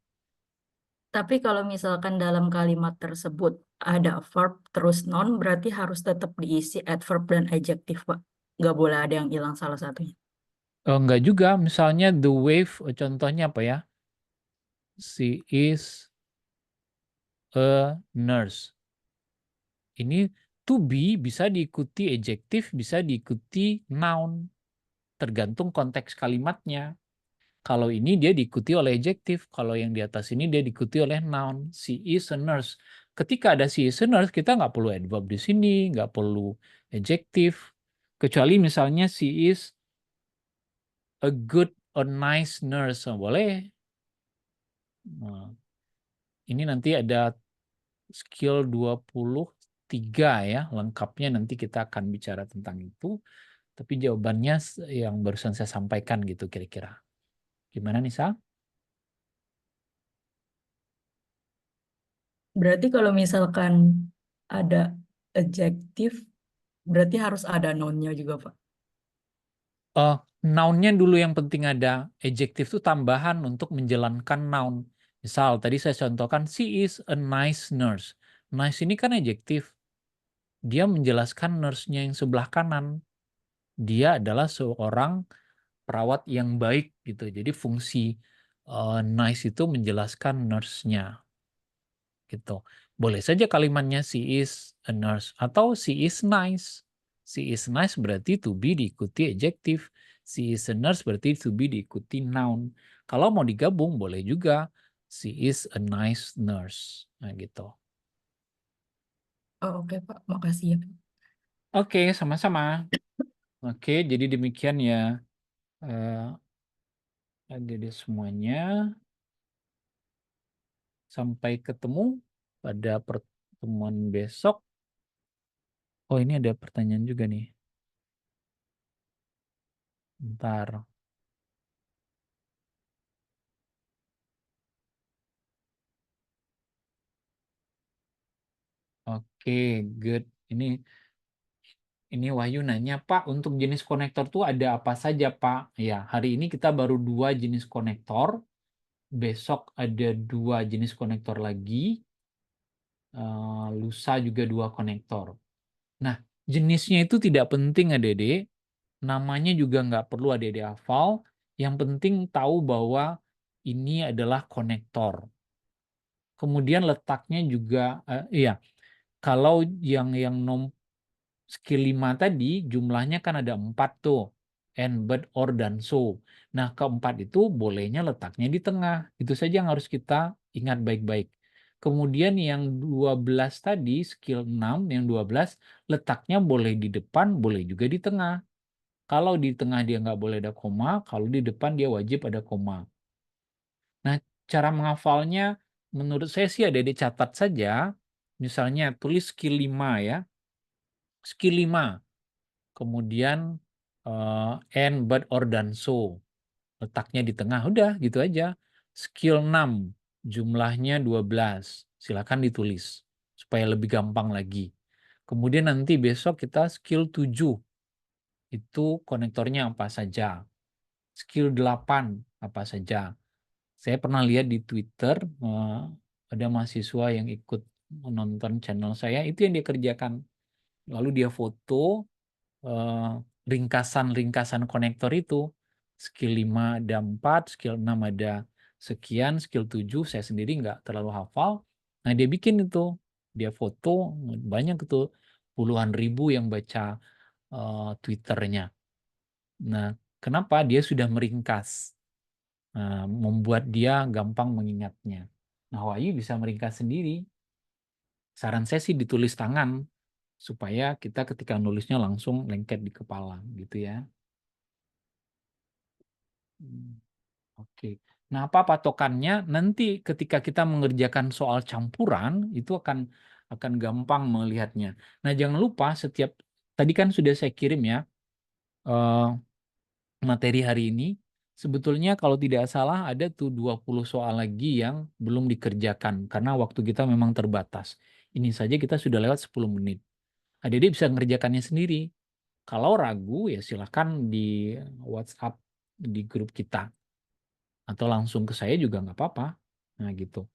Tapi kalau misalkan dalam kalimat tersebut ada verb terus noun, berarti harus tetap diisi adverb dan adjective, Pak. Nggak boleh ada yang hilang salah satunya. Enggak juga, misalnya the wave, contohnya apa ya? She is a nurse. Ini to be bisa diikuti adjective, bisa diikuti noun. Tergantung konteks kalimatnya. Kalau ini dia diikuti oleh adjective, kalau yang di atas ini dia diikuti oleh noun. She is a nurse. Ketika ada she is a nurse, kita nggak perlu adverb di sini, nggak perlu adjective. Kecuali misalnya she is a good or nice nurse. Boleh. Nah, ini nanti ada skill 23 ya, lengkapnya nanti kita akan bicara tentang itu. Tapi jawabannya yang barusan saya sampaikan gitu kira-kira. Gimana Nisa? Berarti kalau misalkan ada adjective, berarti harus ada noun-nya juga, Pak. Noun-nya dulu yang penting ada. Adjective itu tambahan untuk menjalankan noun. Misal tadi saya contohkan she is a nice nurse. Nice ini kan adjective. Dia menjelaskan nurse-nya yang sebelah kanan. Dia adalah seorang perawat yang baik gitu. Jadi fungsi nice itu menjelaskan nurse-nya gitu. Boleh saja kalimatnya she is a nurse atau she is nice. She is nice berarti to be diikuti adjective. She is a nurse berarti to be diikuti noun. Kalau mau digabung boleh juga she is a nice nurse. Nah gitu. Oh, oke, Pak. Makasih ya. Oke, sama-sama. Oke, jadi demikian ya. Jadi semuanya. Sampai ketemu pada pertemuan besok. Oh, ini ada pertanyaan juga nih. Bentar. Oke, good. Ini Wahyu nanya, Pak, untuk jenis konektor tuh ada apa saja, Pak? Ya, hari ini kita baru 2 jenis konektor. Besok ada 2 jenis konektor lagi. Lusa juga 2 konektor. Nah, jenisnya itu tidak penting, adik-adik. Namanya juga nggak perlu adik-adik hafal. Yang penting tahu bahwa ini adalah konektor. Kemudian letaknya juga, iya, kalau yang skill 5 tadi jumlahnya kan ada 4 tuh. And, but, or, dan, so. Nah, keempat itu bolehnya letaknya di tengah. Itu saja yang harus kita ingat baik-baik. Kemudian yang 12 tadi, skill 6, yang 12, letaknya boleh di depan, boleh juga di tengah. Kalau di tengah dia nggak boleh ada koma, kalau di depan dia wajib ada koma. Nah, cara menghafalnya menurut saya sih ada dicatat saja. Misalnya tulis skill 5 ya. Skill 5. Kemudian and, but, or, dan, so. Letaknya di tengah, udah gitu aja. Skill 6, jumlahnya 12. Silakan ditulis supaya lebih gampang lagi. Kemudian nanti besok kita skill 7. Itu konektornya apa saja. Skill 8 apa saja. Saya pernah lihat di Twitter ada mahasiswa yang ikut menonton channel saya, itu yang dia kerjakan. Lalu dia foto ringkasan-ringkasan konektor itu. Skill 5 ada 4, skill 6 ada sekian, skill 7 saya sendiri nggak terlalu hafal. Nah, dia bikin itu. Dia foto, banyak itu puluhan ribu yang baca Twitternya. Nah, kenapa? Dia sudah meringkas. Membuat dia gampang mengingatnya. Nah, Wahyu bisa meringkas sendiri. Saran saya sih ditulis tangan supaya kita ketika nulisnya langsung lengket di kepala gitu ya. Oke. Nah, apa patokannya? Nanti ketika kita mengerjakan soal campuran, itu akan gampang melihatnya. Nah, jangan lupa tadi kan sudah saya kirim ya materi hari ini. Sebetulnya kalau tidak salah ada tuh 20 soal lagi yang belum dikerjakan karena waktu kita memang terbatas. Ini saja kita sudah lewat 10 menit. Adik-adik bisa mengerjakannya sendiri. Kalau ragu ya silakan di WhatsApp di grup kita. Atau langsung ke saya juga nggak apa-apa. Nah gitu.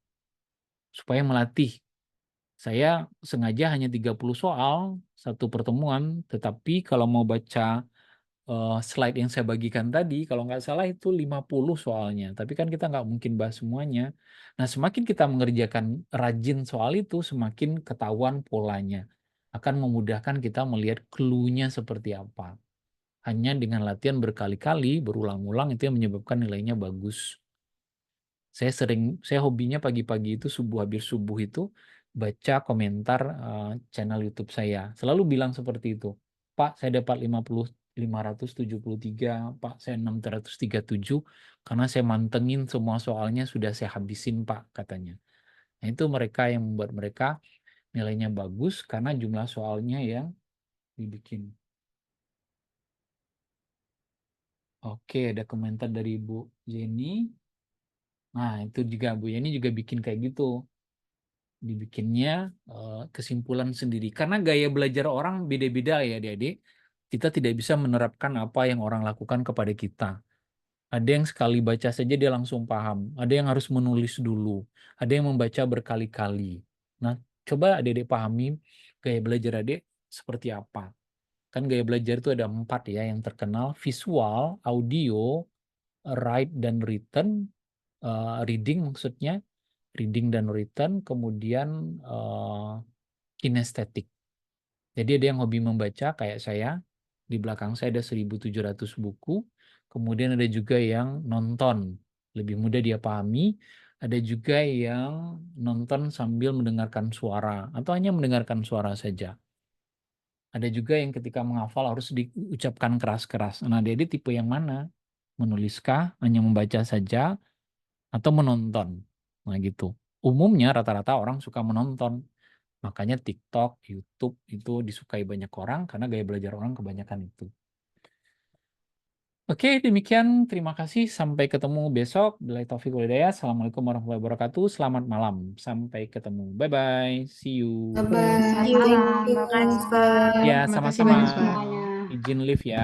Supaya melatih. Saya sengaja hanya 30 soal satu pertemuan, tetapi kalau mau baca slide yang saya bagikan tadi, kalau nggak salah itu 50 soalnya. Tapi kan kita nggak mungkin bahas semuanya. Nah, semakin kita mengerjakan rajin soal itu, semakin ketahuan polanya. Akan memudahkan kita melihat clue-nya seperti apa. Hanya dengan latihan berkali-kali, berulang-ulang, itu yang menyebabkan nilainya bagus. Saya hobinya pagi-pagi itu habis subuh itu baca komentar channel YouTube saya. Selalu bilang seperti itu. Pak, saya dapat 573, Pak, saya 637 karena saya mantengin semua soalnya sudah saya habisin, Pak, katanya. Nah, itu mereka yang membuat mereka nilainya bagus karena jumlah soalnya yang dibikin. Oke, ada komentar dari Bu Jenny. Nah, itu juga Bu Jenny juga bikin kayak gitu. Dibikinnya kesimpulan sendiri. Karena gaya belajar orang beda-beda ya adik-adik. Kita tidak bisa menerapkan apa yang orang lakukan kepada kita. Ada yang sekali baca saja dia langsung paham. Ada yang harus menulis dulu. Ada yang membaca berkali-kali. Nah, coba adik-adik pahami gaya belajar adik seperti apa. Kan gaya belajar itu ada 4 ya yang terkenal. Visual, audio, write dan written. Reading maksudnya. Reading dan written, kemudian kinestetik. Jadi ada yang hobi membaca kayak saya, di belakang saya ada 1.700 buku, kemudian ada juga yang nonton, lebih mudah dia pahami, ada juga yang nonton sambil mendengarkan suara, atau hanya mendengarkan suara saja. Ada juga yang ketika menghafal harus diucapkan keras-keras. Nah, dia tipe yang mana? Menuliskah, hanya membaca saja, atau menonton? Nah gitu. Umumnya rata-rata orang suka menonton. Makanya TikTok, YouTube itu disukai banyak orang karena gaya belajar orang kebanyakan itu. Oke, demikian. Terima kasih. Sampai ketemu besok. Billahi taufiq wal hidayah. Assalamualaikum warahmatullahi wabarakatuh. Selamat malam. Sampai ketemu. Bye-bye. See you. Selamat malam. Ya, Terima kasih sama-sama. banyak semuanya. Izin live ya.